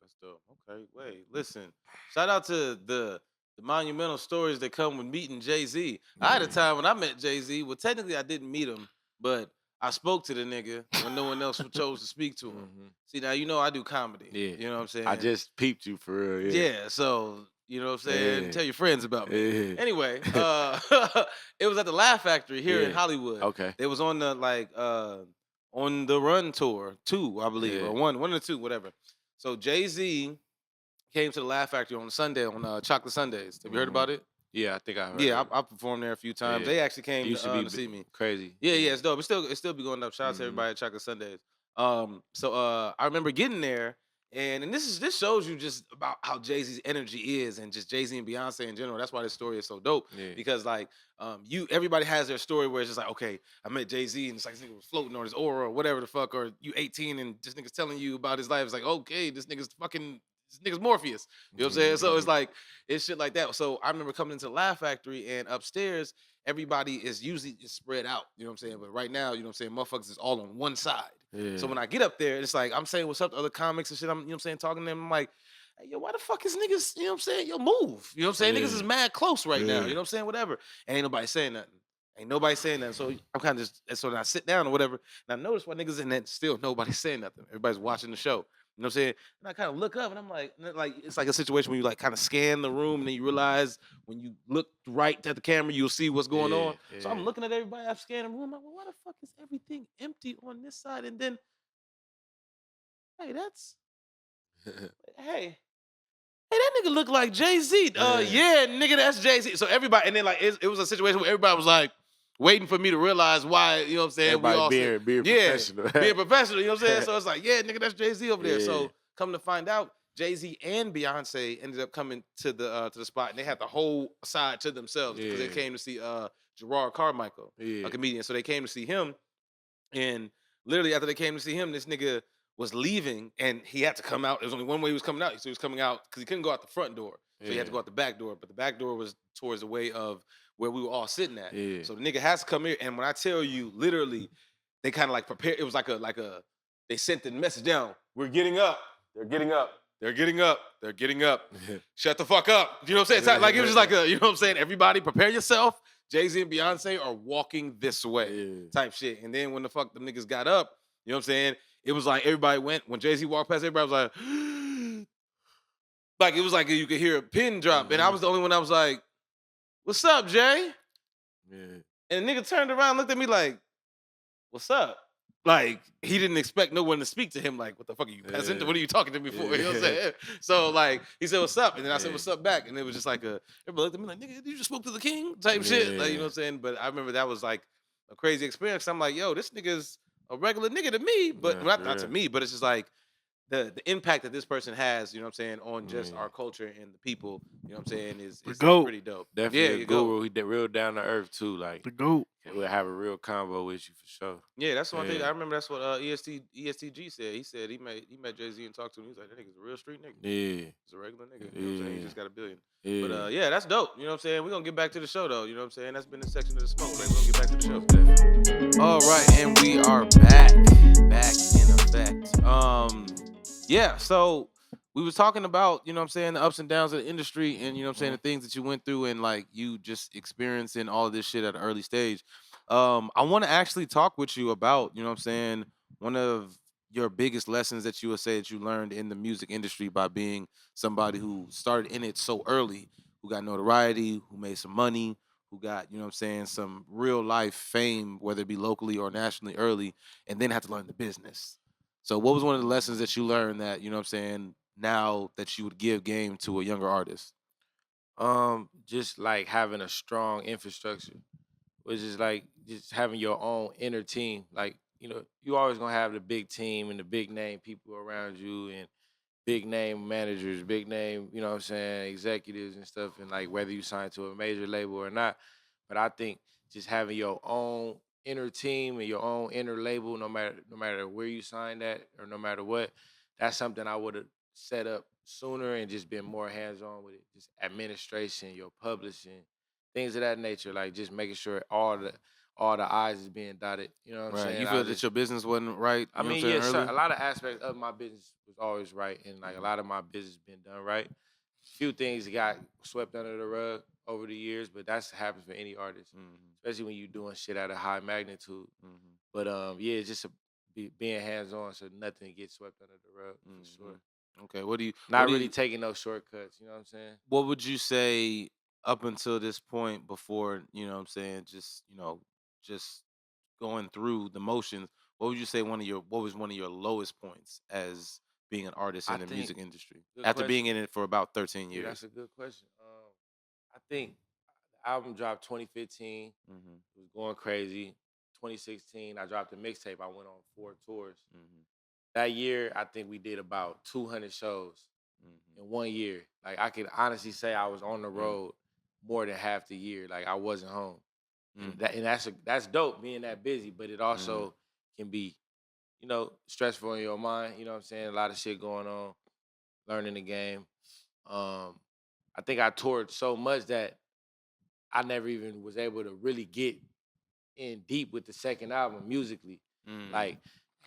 Okay, wait, listen. Shout out to the monumental stories that come with meeting Jay-Z. I had a time when I met Jay-Z. Well, technically, I didn't meet him, but I spoke to the nigga when no one else chose to speak to him. See, now, you know I do comedy. Yeah. You know what I'm saying? I just peeped you for real. Yeah, so, you know what I'm saying? Yeah. Tell your friends about me. Yeah. Anyway, it was at the Laugh Factory here in Hollywood. Okay. They was on the, on the Run Tour, 2, I believe, or one or 2, whatever. So Jay-Z came to the Laugh Factory on Sunday, on Chocolate Sundays. Have you heard about it? Yeah, I think I heard. Yeah, I performed there a few times. Yeah. They actually came It used to be to see me. crazy. Yeah, it's dope. It still be going up. Shout out to everybody at Chocolate Sundays. So I remember getting there, and this shows you just about how Jay-Z's energy is, and just Jay-Z and Beyonce in general. That's why this story is so dope. Yeah. Because like everybody has their story where it's just like, okay, I met Jay-Z and it's like this nigga was floating on his aura or whatever the fuck, or you 18 and this nigga's telling you about his life. It's like, okay, this nigga's Morpheus. You know what I'm saying? So it's like, it's shit like that. So I remember coming into the Laugh Factory, and upstairs, everybody is usually spread out. You know what I'm saying? But right now, you know what I'm saying, motherfuckers is all on one side. Yeah. So when I get up there, it's like, I'm saying what's up to other comics and shit. I'm, you know what I'm saying, talking to them. I'm like, hey, yo, why the fuck is niggas, you know what I'm saying? Yo, move. You know what I'm saying? Niggas is mad close right now. You know what I'm saying? Whatever. And ain't nobody saying nothing. Ain't nobody saying nothing. So I'm kind of just, so then I sit down or whatever, and I notice why niggas in that still nobody saying nothing. Everybody's watching the show. You know what I'm saying? And I kind of look up and I'm like, it's like a situation where you like kind of scan the room and then you realize when you look right at the camera, you'll see what's going on. Yeah. So I'm looking at everybody, I'm scanning the room. I'm like, well, why the fuck is everything empty on this side? And then, hey, hey, that nigga look like Jay-Z. Yeah, nigga, that's Jay-Z. So everybody, and then like it was a situation where everybody was like waiting for me to realize why, you know what I'm saying? Everybody being professional. Being professional, you know what I'm saying? So it's like, yeah, nigga, that's Jay-Z over there. So come to find out, Jay-Z and Beyonce ended up coming to the spot, and they had the whole side to themselves because they came to see Gerard Carmichael, a comedian. So they came to see him, and literally after they came to see him, this nigga was leaving, and he had to come out. There was only one way he was coming out. So he was coming out because he couldn't go out the front door. So he had to go out the back door. But the back door was towards the way of where we were all sitting at. Yeah. So the nigga has to come here. And when I tell you, literally, they kind of like prepared. It was like they sent the message down. We're getting up. They're getting up. They're getting up. They're getting up. Shut the fuck up. You know what I'm saying? It's like, it was just like you know what I'm saying? Everybody prepare yourself. Jay-Z and Beyonce are walking this way type shit. And then when the fuck the niggas got up, you know what I'm saying? It was like everybody went, when Jay-Z walked past, everybody was like it was like you could hear a pin drop. And I was the only one that was like, what's up, Jay? Yeah. And the nigga turned around and looked at me like, what's up? Like, he didn't expect no one to speak to him. Like, what the fuck are you, peasant? What are you talking to me for? You know what I'm saying? So, like, he said, what's up? And then I said, what's up back? And it was just like everybody looked at me like, nigga, you just spoke to the king type shit. Like, you know what I'm saying? But I remember that was like a crazy experience. I'm like, yo, this nigga's a regular nigga to me, but not to me, but it's just like the impact that this person has, you know what I'm saying, on just our culture and the people, you know what I'm saying, is pretty dope. Definitely a guru. He did real down to earth too. Like the GOAT. We'll have a real convo with you for sure. Yeah, that's one thing. I remember that's what ESTG said. He said he met Jay-Z and talked to him. He was like, that nigga's a real street nigga. Yeah. He's a regular nigga. You know what I'm saying? He just got $1 billion. Yeah. But yeah, that's dope. You know what I'm saying? We're gonna get back to the show though. You know what I'm saying? That's been the section of the smoke. Like, we're gonna get back to the show. All right, and we are back in effect. Yeah, so we was talking about, you know what I'm saying, the ups and downs of the industry and, you know what I'm saying, the things that you went through and, like, you just experiencing all of this shit at an early stage. I want to actually talk with you about, you know what I'm saying, one of your biggest lessons that you would say that you learned in the music industry by being somebody who started in it so early, who got notoriety, who made some money, who got, you know what I'm saying, some real life fame, whether it be locally or nationally early, and then had to learn the business. So what was one of the lessons that you learned that, you know what I'm saying, now that you would give game to a younger artist? Just like having a strong infrastructure, which is like just having your own inner team. Like, you know, you always gonna have the big team and the big name people around you and big name managers, big name, you know what I'm saying, executives and stuff, and like whether you sign to a major label or not. But I think just having your own inner team and your own inner label, no matter where you sign at or no matter what, that's something I would have set up sooner and just been more hands-on with it. Just administration, your publishing, things of that nature, like just making sure all the I's is being dotted. You know what I'm saying? You feel that your business wasn't right? I mean, yeah, a lot of aspects of my business was always right, and like a lot of my business been done right. Few things got swept under the rug over the years, but that's happens for any artist, especially when you're doing shit at a high magnitude. But yeah, it's just being hands-on so nothing gets swept under the rug for sure. Okay, what do you really taking those shortcuts? You know what I'm saying? What would you say up until this point before, you know what I'm saying, just, you know, just going through the motions? What would you say what was one of your lowest points as being an artist in the music industry after being in it for about 13 years? Yeah, that's a good question. I think album dropped 2015. It was going crazy. 2016, I dropped a mixtape. I went on 4 tours. That year, I think we did about 200 shows in 1 year. Like, I could honestly say I was on the road more than half the year. Like, I wasn't home. And that's dope, being that busy, but it also can be, you know, stressful in your mind. You know what I'm saying? A lot of shit going on, learning the game. I think I toured so much that I never even was able to really get in deep with the second album musically. Like,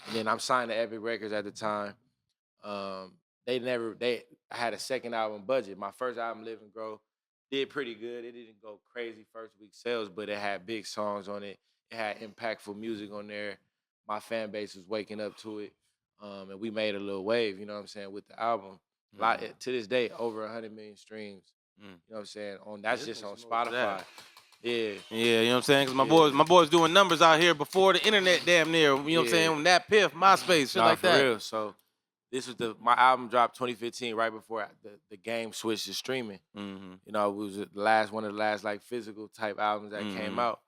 and then I'm signed to Epic Records at the time. I had a second album budget. My first album, Live and Grow, did pretty good. It didn't go crazy first week sales, but it had big songs on it. It had impactful music on there. My fan base was waking up to it. And we made a little wave, you know what I'm saying, with the album. To this day, over 100 million streams. You know what I'm saying? That's just on Spotify. Yeah. Yeah, you know what I'm saying? Because my boys doing numbers out here before the internet damn near, you know what I'm saying? That Piff, MySpace, shit like that. For real. So this was my album dropped 2015, right before the game switched to streaming. You know, it was one of the last like physical type albums that came out.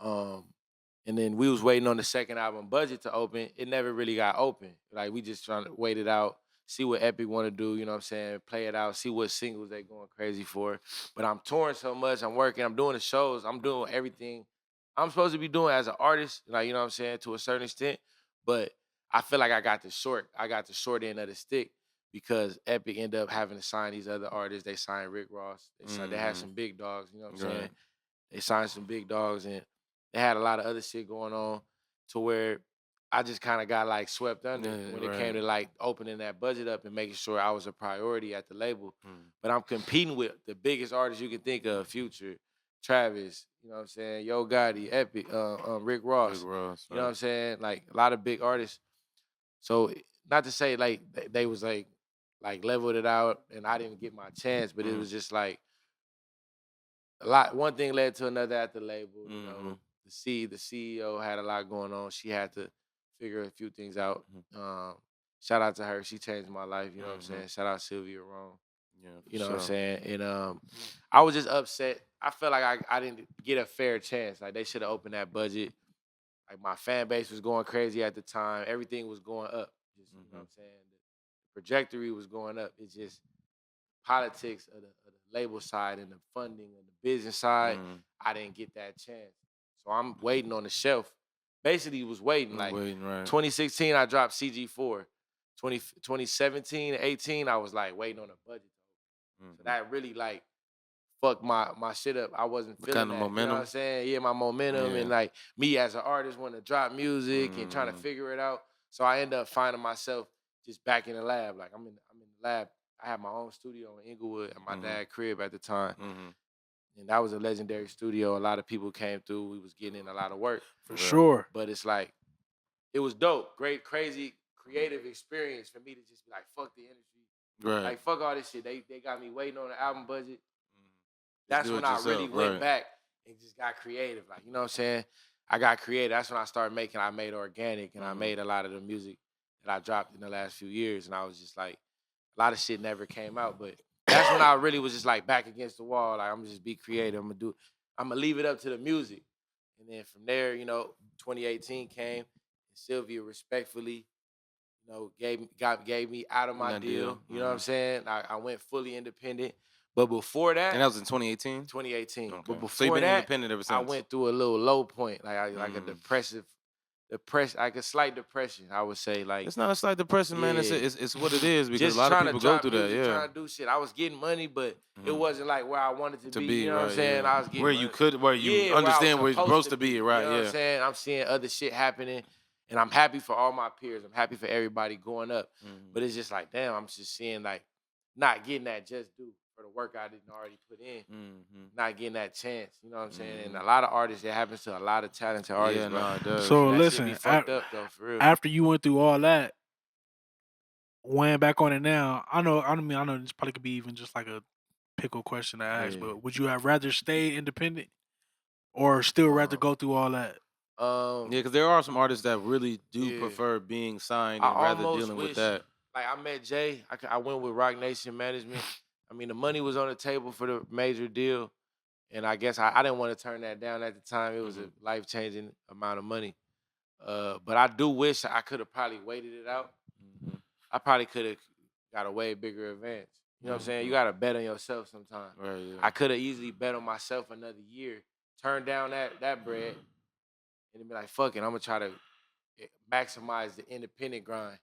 And then we was waiting on the second album budget to open. It never really got open. Like, we just trying to wait it out, see what Epic want to do, you know what I'm saying? Play it out, see what singles they going crazy for. But I'm touring so much, I'm working, I'm doing the shows, I'm doing everything I'm supposed to be doing as an artist, like, you know what I'm saying, to a certain extent. But I feel like I got the short end of the stick, because Epic ended up having to sign these other artists. They signed Rick Ross. They had some big dogs, you know what I'm saying? They signed some big dogs, and they had a lot of other shit going on, to where I just kind of got like swept under when it came to like opening that budget up and making sure I was a priority at the label. But I'm competing with the biggest artists you can think of: Future, Travis, you know what I'm saying, Yo Gotti, Epic, Rick Ross. You know what I'm saying? Like, a lot of big artists. So, not to say like they was like leveled it out and I didn't get my chance, but it was just like one thing led to another at the label. You know, the CEO had a lot going on. She had to figure a few things out. Shout out to her. She changed my life, you know what I'm saying? Shout out Sylvia Rome. Yeah, you know what I'm saying? And I was just upset. I felt like I didn't get a fair chance. Like, they should have opened that budget. Like, my fan base was going crazy at the time. Everything was going up. Just, you know what I'm saying? The trajectory was going up. It's just politics of the label side and the funding and the business side. I didn't get that chance. So I'm waiting on the shelf. Basically, was waiting. Like, 2016, I dropped CG4. 2017, 18, I was like waiting on a budget. So that really like fucked my shit up. I wasn't feeling kind of that. momentum? You know what I'm saying? Yeah, my momentum and like me as an artist wanting to drop music and trying to figure it out. So I ended up finding myself just back in the lab. Like, I'm in the lab. I had my own studio in Inglewood at my dad's crib at the time. And that was a legendary studio. A lot of people came through. We was getting in a lot of work. For sure. But it's like, it was dope. Great, crazy, creative experience for me to just be like, fuck the industry. Like, fuck all this shit. They got me waiting on the album budget. That's when I really went back and just got creative. Like, you know what I'm saying? I got creative. That's when I made organic, and I made a lot of the music that I dropped in the last few years. And I was just like, a lot of shit never came out. But that's when I really was just like back against the wall. Like, I'm gonna just be creative. I'm gonna leave it up to the music. And then from there, you know, 2018 came, and Sylvia respectfully, you know, gave me out of my deal. You know what I'm saying? I went fully independent. But before that, and that was in 2018. 2018. Okay. But before so you've been that, independent ever since. I went through a little low point, like like a slight depression, I would say. Like, it's not a slight depression, man. It's what it is, because just a lot of people go through that. Yeah, trying to do shit. I was getting money, but it wasn't like where I wanted to be. You know what I'm saying? Yeah. I was getting where you understand where you're supposed to be, right? You know what I'm saying? I'm seeing other shit happening, and I'm happy for all my peers. I'm happy for everybody going up. But it's just like, damn, I'm just seeing like not getting that just due for the work I didn't already put in, not getting that chance. You know what I'm saying? And a lot of artists, it happens to a lot of talented artists. Yeah, no, it does. So that listen, shit be fucked up though, for real. After you went through all that, weighing back on it now, I know this probably could be even just like a pickle question to ask, but would you have rather stayed independent or still rather go through all that? Yeah, because there are some artists that really do prefer being signed and rather dealing with that. Like, I met Jay. I went with Roc Nation management. I mean, the money was on the table for the major deal, And I guess I didn't want to turn that down at the time. It was a life-changing amount of money. But I do wish I could have probably waited it out. I probably could have got a way bigger advance. You know what I'm saying? You got to bet on yourself sometimes. Right, yeah. I could have easily bet on myself another year, turn down that bread, and be like, fuck it, I'm going to try to maximize the independent grind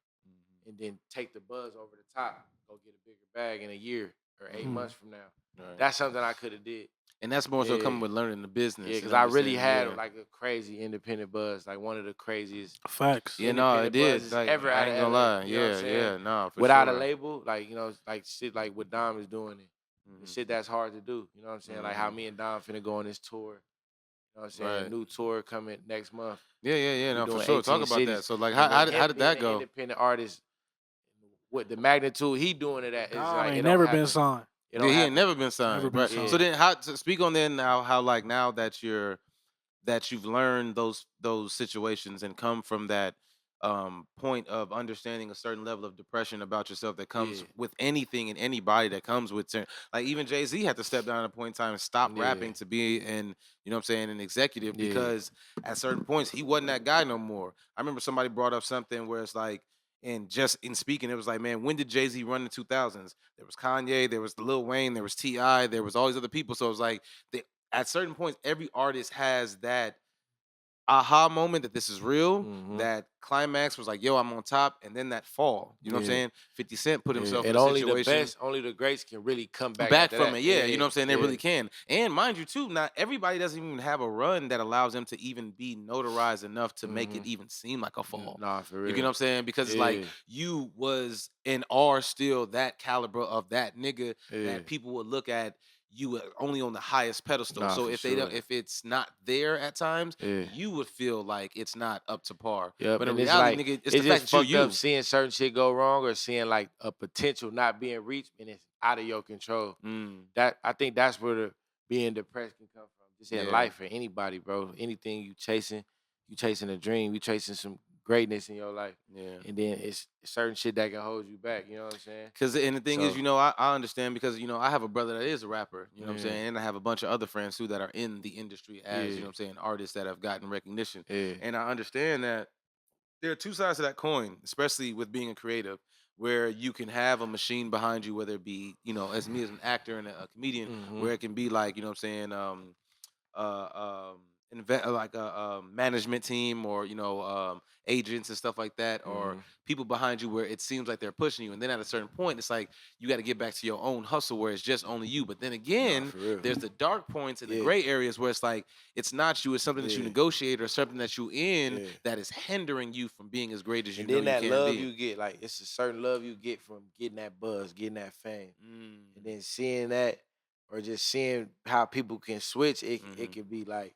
and then take the buzz over the top, go get a bigger bag in a year or 8 months from now. Right. That's something I could have did. And that's more so coming with learning the business. Yeah, because I really had like a crazy independent buzz, like one of the craziest. Facts. Yeah, no, it did. Like, ever I ain't gonna lie. Yeah, no, for without sure. a label, like, you know, like shit like what Dom is doing it. The shit that's hard to do. You know what I'm saying? Like how me and Dom finna go on this tour. You know what I'm saying? Right. A new tour coming next month. Yeah, no, for sure. Talk about cities. that. So like how did that go? Independent artist, with the magnitude he doing it at, is like ain't never been signed. Yeah, he ain't never been signed. Never been signed. So then, speak on then how like now that you've learned those situations and come from that point of understanding a certain level of depression about yourself that comes with anything and anybody that comes with like even Jay-Z had to step down at a point in time and stop rapping to be you know what I'm saying, an executive because at certain points he wasn't that guy no more. I remember somebody brought up something where it's like, and just in speaking, it was like, man, when did Jay-Z run in the 2000s? There was Kanye, there was Lil Wayne, there was T.I., there was all these other people. So it was like, at certain points, every artist has that aha moment that this is real. That climax was like, yo, I'm on top, and then that fall. You know what I'm saying? 50 Cent put himself in a situation. Only the greats can really come back from it. Yeah, you know what I'm saying? They really can. And mind you, too, not everybody doesn't even have a run that allows them to even be notarized enough to make it even seem like a fall. Nah, for real. You get what I'm saying? Because it's like you was and are still that caliber of that nigga that people would look at you only on the highest pedestal. So if if it's not there at times, you would feel like it's not up to par. Yeah, but in reality, nigga, it's the fact that you're you. Seeing certain shit go wrong or seeing like a potential not being reached and it's out of your control. That I think that's where the being depressed can come from. Just in life for anybody, bro. Anything you chasing a dream, you chasing some greatness in your life. And then it's certain shit that can hold you back. You know what I'm saying? And the thing is, you know, I understand because, you know, I have a brother that is a rapper, you know what I'm saying? And I have a bunch of other friends too that are in the industry as, you know what I'm saying, artists that have gotten recognition. And I understand that there are two sides to that coin, especially with being a creative, where you can have a machine behind you, whether it be, you know, as me as an actor and a comedian, where it can be like, you know what I'm saying, like a management team or, you know, agents and stuff like that, or people behind you where it seems like they're pushing you. And then at a certain point, it's like you got to get back to your own hustle where it's just only you. But then again, there's the dark points and the gray areas where it's like it's not you, it's something that you negotiate or something that you in that is hindering you from being as great as you know you can be. And then that love you get, like it's a certain love you get from getting that buzz, getting that fame. And then seeing that or just seeing how people can switch, it can be like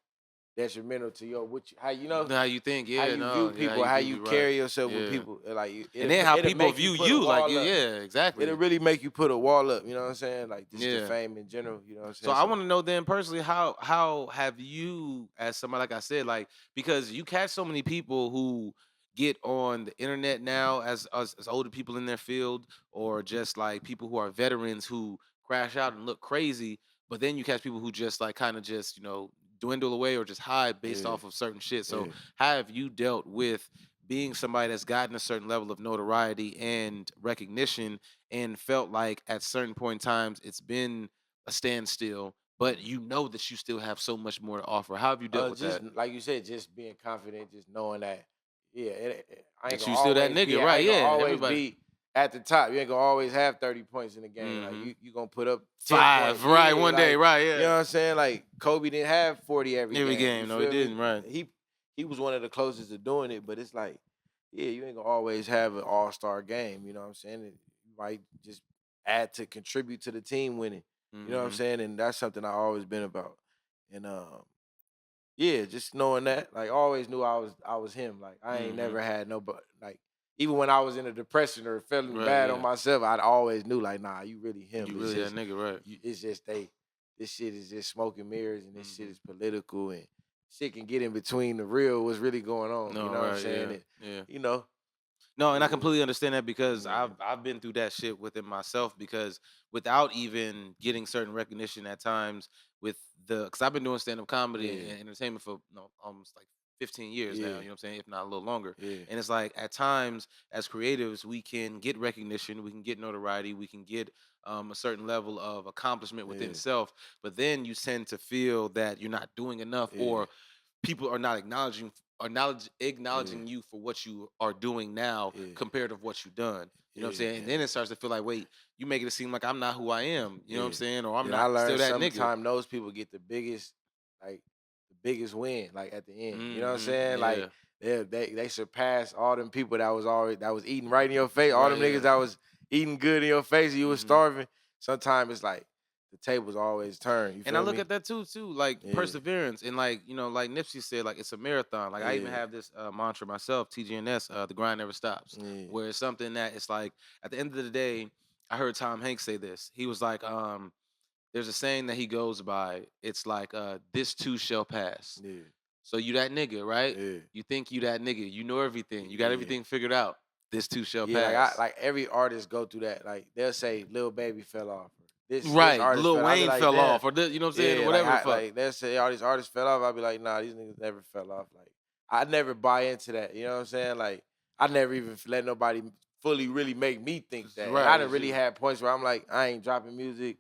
detrimental to your how you think, how you view people, how you carry yourself with people, like and then how people view you, like exactly. It'll really make you put a wall up. You know what I'm saying? Like just the fame in general. You know what I'm saying? So I want to know then personally, how have you, as somebody like I said, like because you catch so many people who get on the internet now as older people in their field, or just like people who are veterans who crash out and look crazy, but then you catch people who just like kind of just, you know, dwindle away or just hide based off of certain shit. So how have you dealt with being somebody that's gotten a certain level of notoriety and recognition and felt like at certain point in times it's been a standstill, but you know that you still have so much more to offer? How have you dealt with that? Like you said, just being confident, just knowing that, I ain't that you still that nigga, right? Always be at the top. You ain't gonna always have 30 points in the game. Like you gonna put up 5, right? One day, right? Yeah. You know what I'm saying? Like Kobe didn't have 40 every game. No, he didn't. Right. He was one of the closest to doing it, but it's like, you ain't gonna always have an all-star game. You know what I'm saying? You might just add to contribute to the team winning. You know what I'm saying? And that's something I always been about. And just knowing that, like, I always knew I was him. Like I ain't never had nobody like. Even when I was in a depression or feeling bad on myself, I always knew, like, nah, you really him. You really that nigga, right? It's just this shit is just smoke and mirrors, and this shit is political, and shit can get in between the real, what's really going on. You know what I'm saying? Yeah. You know. No, and I completely understand that because I've been through that shit within myself because without even getting certain recognition at times with because I've been doing stand-up comedy and entertainment for almost like 15 years now, you know what I'm saying, if not a little longer. And it's like at times as creatives, we can get recognition, we can get notoriety, we can get a certain level of accomplishment within self, but then you tend to feel that you're not doing enough or people are not acknowledging you for what you are doing now compared to what you've done. You know what I'm saying? And then it starts to feel like, wait, you making it seem like I'm not who I am. You know what I'm saying? Or I'm not still that nigga. Sometimes those people get the biggest win, like at the end. You know what I'm saying? Like they surpass all them people that was eating right in your face. All them niggas that was eating good in your face and you was starving. Sometimes it's like the tables always turn. You feel and I look me? at that too, like perseverance and like like Nipsey said, like it's a marathon. Like I even have this mantra myself, TGNS, the grind never stops. Where it's something that it's like at the end of the day, I heard Tom Hanks say this. He was like, there's a saying that he goes by. It's like, this too shall pass. So you that nigga, right? You think you that nigga. You know everything. You got everything figured out. This too shall pass. Like every artist go through that. Like they'll say Lil Baby fell off. This artist Lil Wayne like, fell off, or this, you know what I'm saying, or whatever. Like they'll say all these artists fell off. I'll be like, nah, these niggas never fell off. Like I never buy into that. You know what I'm saying? Like I never even let nobody fully really make me think that. Right. I done really had points where I'm like, I ain't dropping music.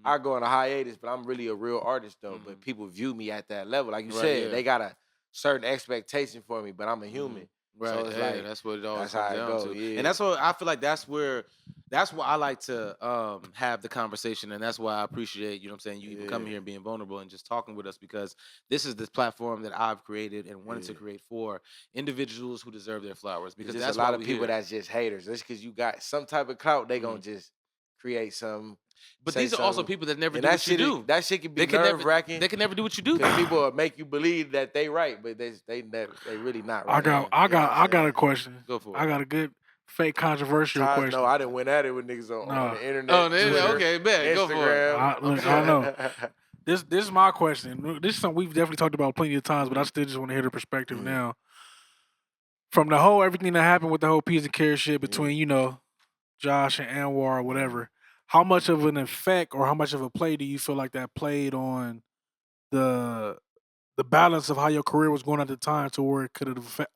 I go on a hiatus, but I'm really a real artist though. But people view me at that level. Like you said, they got a certain expectation for me, but I'm a human. Right, so it's like, that's what it always comes down to. And that's what I feel like that's why I like to have the conversation, and that's why I appreciate, you know what I'm saying, you even coming here and being vulnerable and just talking with us, because this is this platform that I've created and wanted to create for individuals who deserve their flowers. Because there's that's a lot of here. people that's just haters. Just because you got some type of clout, they gonna just create some. But these are also people that never do what you do. That shit can be nerve-wracking. They can never do what you do. Because people will make you believe that they right, but they really not right. I got a question. Go for it. I got a good fake controversial question. No, I didn't win at it with niggas on the internet. Oh, Twitter, okay, bet. Go for it. I know. This is my question. This is something we've definitely talked about plenty of times, but I still just want to hear the perspective now. From the whole everything that happened with the whole peas and carrots shit between Josh and Anwar or whatever. How much of an effect or how much of a play do you feel like that played on the balance of how your career was going at the time to where it could have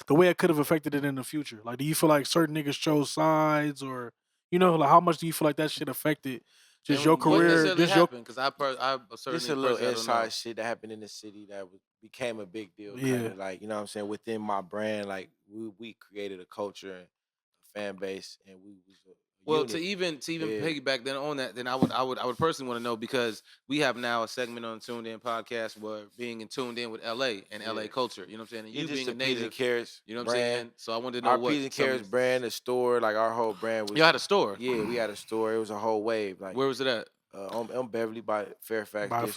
the way it could have affected it in the future? Like, do you feel like certain niggas chose sides, or like how much do you feel like that shit affected just your career? Just your because I certainly just a little inside shit that happened in the city that became a big deal. Kinda, like, you know what I'm saying, within my brand, like we created a culture and a fan base, and we was well, to even piggyback then on that, then I would personally want to know, because we have now a segment on the Tuned In podcast where being in tuned in with LA and LA culture. You know what I'm saying? And you being a native, carrots, you know what I'm saying? So I wanted to know our what peas and carrots brand, the store, like our whole brand was. You had a store? Yeah, we had a store. It was a whole wave. Like, where was it at? On Beverly by Fairfax. Nice.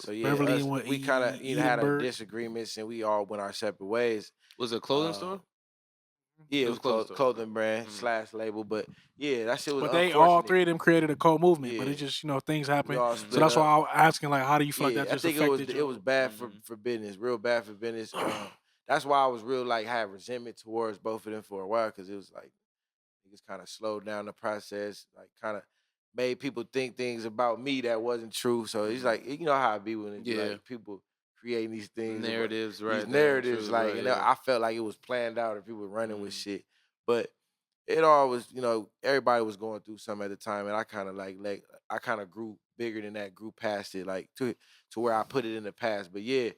So yeah, Beverly we kind of had our disagreements, and we all went our separate ways. Was it a clothing store? Yeah, it was clothing brand / label, but yeah, that shit was. But they all three of them created a co-movement, but it just things happen. So that's why I was asking, like, how do you feel like that just affected you? It was bad for business, real bad for business. That's why I was real like had resentment towards both of them for a while, because it was like niggas kind of slowed down the process, like kind of made people think things about me that wasn't true. So it's like, you know how it be when it's like people creating these things, narratives, right? These narratives, like, and I felt like it was planned out, and people were running with shit. But it all was, everybody was going through something at the time, and I kind of I kind of grew bigger than that, grew past it, like to where I put it in the past. But yeah,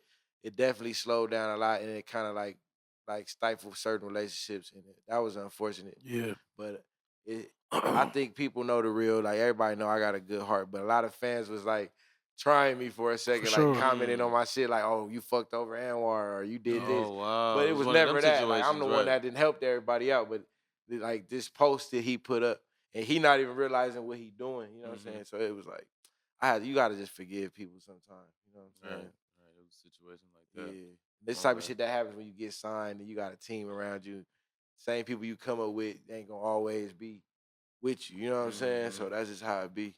it definitely slowed down a lot, and it kind of like stifled certain relationships, and that was unfortunate. Yeah, but I think people know the real. Like, everybody know I got a good heart, but a lot of fans was like trying me for a second, like commenting on my shit, like, "Oh, you fucked over Anwar, or you did this." Wow. But it was never that. Like, I'm the one that didn't help everybody out. But like this post that he put up, and he not even realizing what he doing. You know what I'm saying? So it was like, you gotta just forgive people sometimes. You know what I'm saying? Right. It was a situation like that. Yeah. This type of shit that happens when you get signed and you got a team around you. Same people you come up with ain't gonna always be with you. You know what I'm saying? So that's just how it be.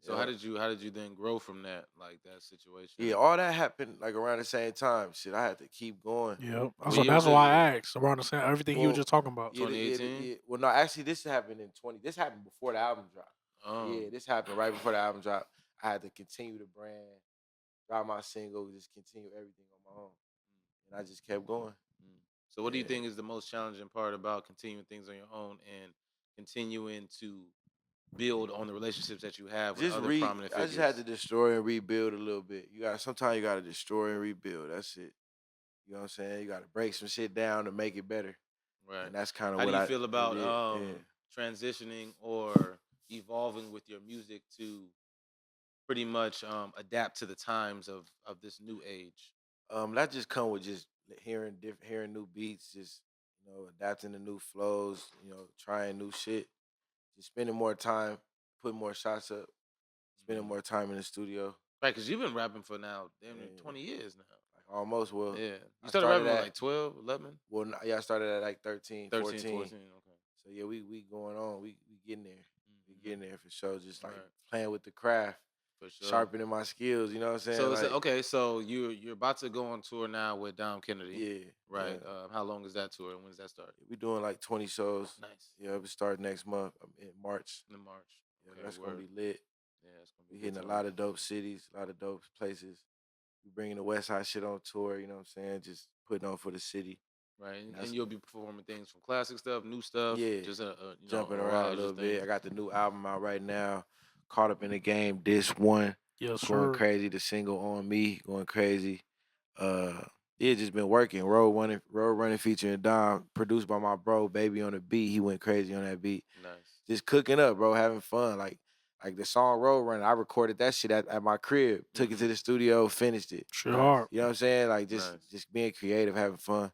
So how did you then grow from that, like that situation? Yeah, all that happened like around the same time. Shit, I had to keep going. Yeah, so that's why I asked around the same everything he was just talking about. 2018. Well, no, actually, this happened in 20. This happened before the album dropped. Yeah, this happened right before the album dropped. I had to continue the brand, drop my single, just continue everything on my own, and I just kept going. So, what do you think is the most challenging part about continuing things on your own and continuing to build on the relationships that you have with other prominent figures? I just had to destroy and rebuild a little bit. Sometimes you gotta destroy and rebuild. That's it. You know what I'm saying? You gotta break some shit down to make it better. Right. And that's kind of how what do you feel about yeah. transitioning or evolving with your music to pretty much adapt to the times of this new age? That just come with just hearing new beats, just adapting to new flows, trying new shit, just spending more time, putting more shots up, spending more time in the studio. Right, because you've been rapping for now damn near 20 years now. Like almost, well. Yeah. You started rapping at like 12, 11? Well, yeah, I started at like 13, 14. 14, okay. So yeah, we going on. We getting there. We getting there for sure. Just like playing with the craft. For sure. Sharpening my skills, you know what I'm saying? So like, okay, so you're about to go on tour now with Dom Kennedy. Yeah. Right. Yeah. How long is that tour and when does that start? We doing like 20 shows. Nice. Yeah, we start next month in March. In March. Yeah, that's gonna be lit. Yeah, it's gonna be. We hitting a lot of dope cities, a lot of dope places. We bringing the West Side shit on tour, you know what I'm saying? Just putting on for the city. Right, and you'll be performing things from classic stuff, new stuff. Yeah, just jumping around a little bit. I got the new album out right now, Caught Up in the Game. This one, going crazy. The single On Me, going crazy. Just been working. Road running featuring Dom, produced by my bro, Baby on the beat. He went crazy on that beat. Nice. Just cooking up, bro, having fun. Like the song Road Running, I recorded that shit at my crib, took it to the studio, finished it. Sure. You know what I'm saying? Like just being creative, having fun.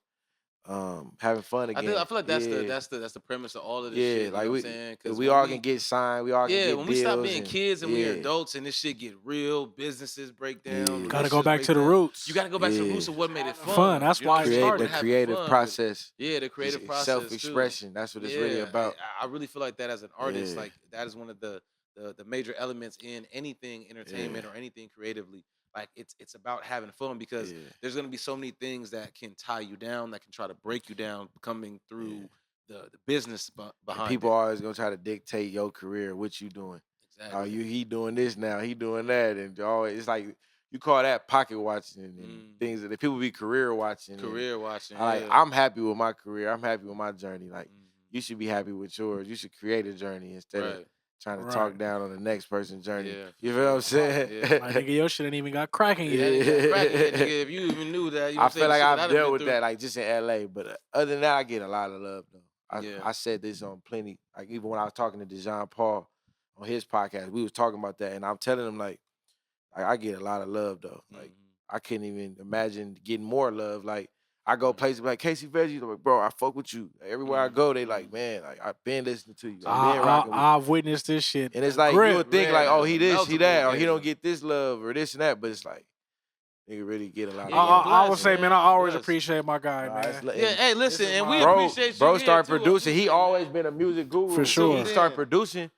Having fun again. I feel like that's the premise of all of this shit. You like know what I'm saying? Cause we all can get signed. We all can get when deals we stop being kids and we're adults and this shit get real, businesses break down. Gotta go back to the roots. You gotta go back to the roots of what made it fun. That's why it started. The creative process. Yeah, the creative process. Self-expression. That's what it's really about. I really feel like that as an artist, like that is one of the major elements in anything entertainment or anything creatively. Like it's about having fun because there's gonna be so many things that can tie you down, that can try to break you down, coming through the business behind. People always gonna try to dictate your career, what you doing. Exactly. Oh, he doing this now, he doing that, and always it's like you call that pocket watching and things that people be career watching. I'm happy with my career. I'm happy with my journey. Like you should be happy with yours. You should create a journey instead of trying to talk down on the next person's journey. Yeah, you feel what I'm saying? Yeah. Like, nigga, your shit ain't even got cracking yet. Nigga, if you even knew that, I feel like I've dealt with that, like just in LA. But other than that, I get a lot of love though. I said this on plenty. Like even when I was talking to Dejan Paul on his podcast, we was talking about that, and I'm telling him like I get a lot of love though. Like I couldn't even imagine getting more love. Like I go places like Casey Veggies, like, bro, I fuck with you. Everywhere I go, they like, man, like I've been listening to you. I've witnessed this shit. And it's like you would think like, oh, he this, he that, or he don't get this love or this and that, but it's like nigga really get a lot of love. I would say, man, I always appreciate my guy, man. Yeah, hey, listen, and we appreciate you. Bro started producing. He always been a music guru. For sure. He started producing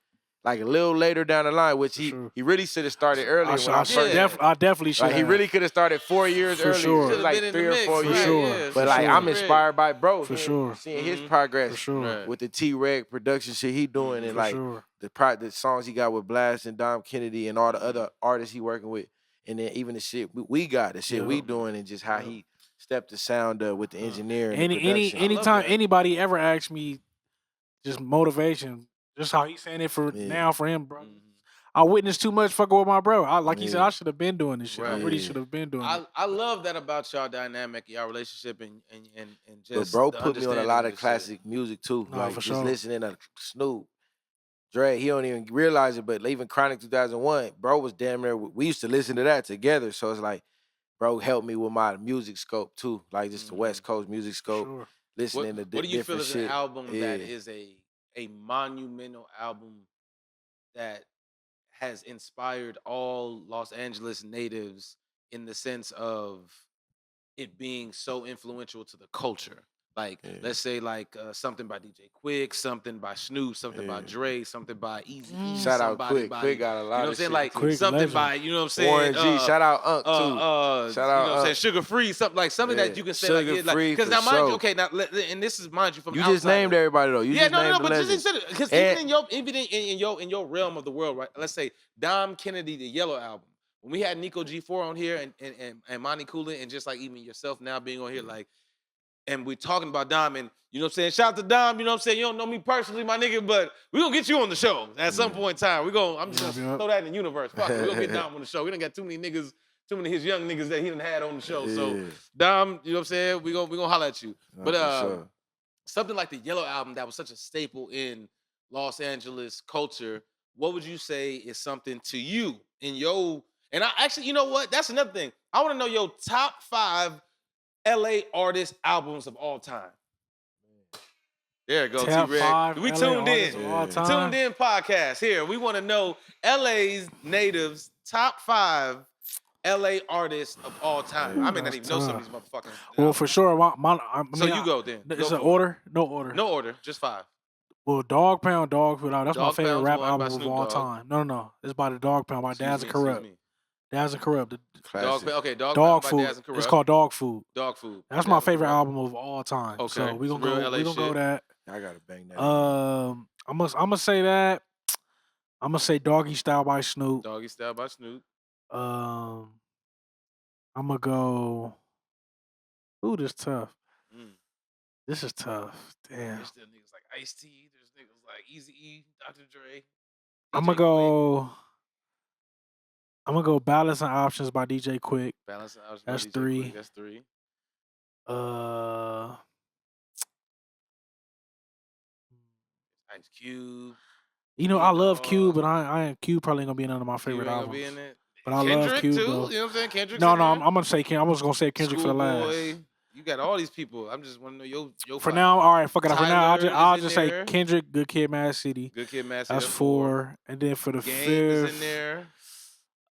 like a little later down the line, which he really should have started earlier. I definitely should. Like he really could have started 4 years earlier. Sure. Like 3 or 4 years. Sure. But like I'm inspired by bro. For sure. Seeing his progress sure. with the T.Reg production shit he doing and like the songs he got with Blast and Dom Kennedy and all the other artists he working with. And then even the shit we got, the shit we doing and just how he stepped the sound up with the engineering. Anytime anybody ever asks me just motivation, just how he's saying it for now for him, bro. I witnessed too much fucking with my bro. Like he said, I should have been doing this shit. I really should have been doing it. I love that about y'all dynamic, y'all relationship, and just. But bro put me on a lot of classic music too. No, like for just sure. listening to Snoop, Dre. He don't even realize it, but even Chronic 2001, bro was damn near. We used to listen to that together. So it's like, bro helped me with my music scope too, like just the West Coast music scope. Sure. Listening to different shit. What do you feel is an album that is a monumental album that has inspired all Los Angeles natives in the sense of it being so influential to the culture? Like, let's say like something by DJ Quick, something by Snoop, something by Dre, something by Easy E. Shout out Quick. Quick got a lot you know what I'm of saying? shit. Like Quick something legend. by, you know what I'm saying? Warren G. Shout out Unc too. Shout out you know what I'm saying? Unc. Sugar Free, something that you can say like, Sugar-free because for now mind you, sure. okay, now and this is mind you from You outside. just named everybody though. You just named the but legends. just because even in your realm of the world, right? Let's say Dom Kennedy, the Yellow album. When we had Nico G4 on here and Monty Coolin and just like even yourself now being on here, like, and we're talking about Dom, and you know what I'm saying? Shout out to Dom, you know what I'm saying? You don't know me personally, my nigga, but we're gonna get you on the show at some point in time. I'm just gonna throw that in the universe. Fuck it, we're gonna get Dom on the show. We done got too many of his young niggas that he done had on the show. So Dom, you know what I'm saying? We gonna holler at you. But something like the Yellow album that was such a staple in Los Angeles culture, what would you say is something to you in your, and I actually, you know what? That's another thing. I want to know your top 5 LA artist albums of all time. There it goes, T-Reg. We tuned in. Tuned in podcast. Here, we want to know LA's natives top 5 LA artists of all time. I may not even know some of these motherfuckers. Well, for sure. So you go then. Is it order? No order. No order, just 5. Well, Dog Pound, Dog Food. That's my favorite rap album of all Dogg. time. No. It's by the Dog Pound by Daz and Corrupt. Daz and Corrupt. Dog Food. Daz and Corrupt. It's called Dog Food. Dog Food. That's my favorite album of all time. Okay. So we gonna go that. I gotta bang that. I'm gonna say that. I'm gonna say Doggy Style by Snoop. Doggy Style by Snoop. I'm gonna go. Ooh, this is tough. This is tough. Damn. There's still niggas like Ice-T. There's niggas like Eazy-E, Dr. Dre. I'm gonna go Balance and Options by DJ Quick. Balance and Options. That's by DJ 3. Quick. That's 3. Ice Cube. You know, I love Cube, but I ain't Cube probably gonna be none of my favorite Cube ain't albums. gonna be in it. But I Kendrick love Cube too. though. You know what I'm saying? Kendrick. No, I'm gonna say I'm just gonna say Kendrick for the last. Schoolboy. You got all these people. I'm just want to know your For 5. now, all right, fuck it. For now, I'll is just in say there. Kendrick, Good Kid, Mad City. Good Kid, Mad City. That's 4. And then for the Game 5th, is in there.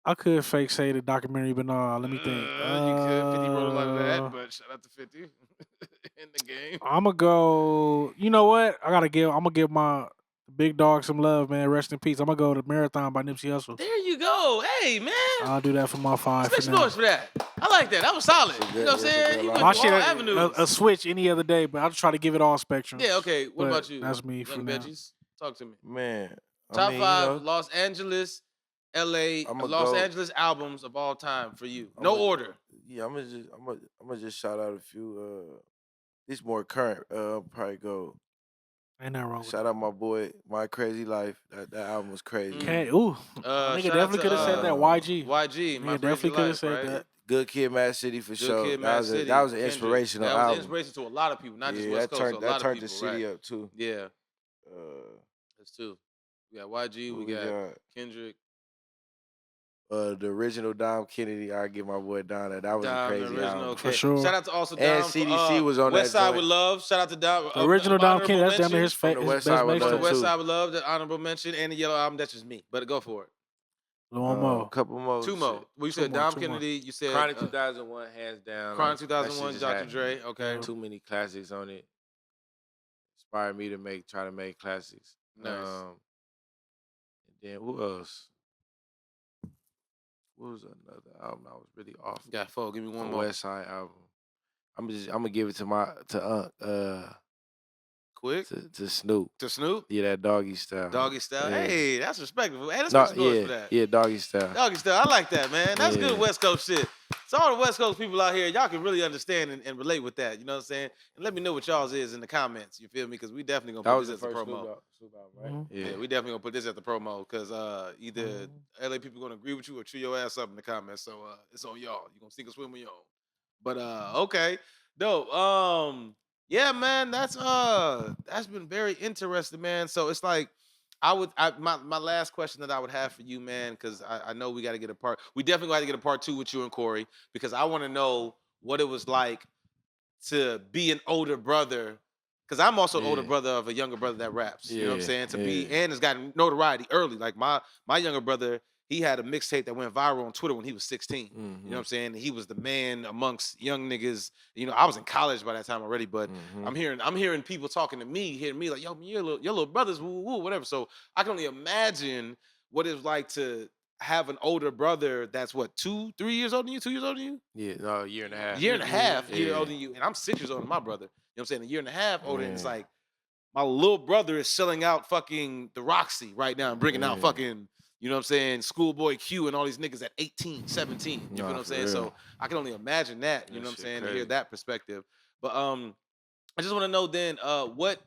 I could fake say the documentary, but no, let me think. You could. 50 wrote a lot of that, but shout out to 50 in the game. I'm gonna go. You know what? I'm gonna give my big dog some love, man. Rest in peace. I'm gonna go to Marathon by Nipsey Hussle. There you go. Hey, man. I'll do that for my 5. Let's make noise for that. I like that. That was solid. You know what I'm saying? You went My through shit all avenues. a switch any other day, but I'll just try to give it all spectrum. Yeah, okay. What But about you? that's me for Young now. Veggies. Talk to me. Man. Top 5 you know, Los Angeles, LA, Los Angeles albums of all time for you. No order. Yeah, I'm gonna just shout out a few. This more current. Probably go. Ain't nothing wrong with Shout out my boy, My Crazy Life. That album was crazy. Okay, ooh. Nigga shout out definitely to, could have said that. YG. YG, My Nigga definitely Crazy could have Life, said right? that. Good Kid, Mad City for Good sure. Kid, Mad City. That was an Kendrick. inspirational That was an album. inspiration to a lot of people, not just West Coast. That turned people, the city right? up too. Yeah. That's 2. We got YG, we got Kendrick. The original Dom Kennedy, I give my boy Don that. That was a crazy album. For sure. Shout out to also Dom. And CDC was on West that Side joint. with Love. Shout out to Dom. The original Dom Kennedy, that's damn near his From the West best Side with From the Love, West too. Side with Love, the honorable mention, and the Yellow album. That's just me. But go for it. One more. A couple more. 2 more. Well, you said Dom Kennedy. You said Chronic 2001, hands down. Chronic That 2001, shit just Dr. had Dre. Okay. Too many classics on it. Inspired me to try to make classics. Nice. And then who else? What was another album I was really off? Got 4. Give me one more. West Side album. I'm gonna give it to Quick. to Snoop. To Snoop. Yeah, that Doggy Style. Doggy Style. Yeah. Hey, that's respectful. Hey, let's make some noise for that. Yeah, Doggy Style. Doggy Style. I like that, man. That's good Yeah. West Coast shit. So all the West Coast people out here, y'all can really understand and relate with that. You know what I'm saying? And let me know what y'all's is in the comments. You feel me? Because we definitely That gonna was put the this as first the promo. Snoop album, right? Yeah, we definitely gonna put this at the promo because either LA people gonna agree with you or chew your ass up in the comments. So it's on y'all. You gonna sink or swim on your own. But okay, dope. Yeah, man, that's been very interesting, man. So it's like my last question that I would have for you, man, because I know we got to get a part. We definitely got to get a part 2 with you and Corey because I want to know what it was like to be an older brother. Because I'm also an older brother of a younger brother that raps. You know what I'm saying? To be and has gotten notoriety early. Like my younger brother, he had a mixtape that went viral on Twitter when he was 16. Mm-hmm. You know what I'm saying? He was the man amongst young niggas. You know, I was in college by that time already, but I'm hearing people talking to me, hearing me like, yo, your little brothers, woo, woo, whatever. So I can only imagine what it's like to have an older brother that's what, 2-3 years older than you, 2 years older than you? Yeah, no, a year and a half. Year and a half Yeah. older than you. And I'm 6 years older than my brother. You know what I'm saying? A year and a half older. And it's like, my little brother is selling out fucking the Roxy right now and bringing out fucking, you know what I'm saying, Schoolboy Q and all these niggas at 18, 17. You feel what I'm saying? Real. So I can only imagine that, you know what I'm saying, to hear that perspective. But I just want to know then, what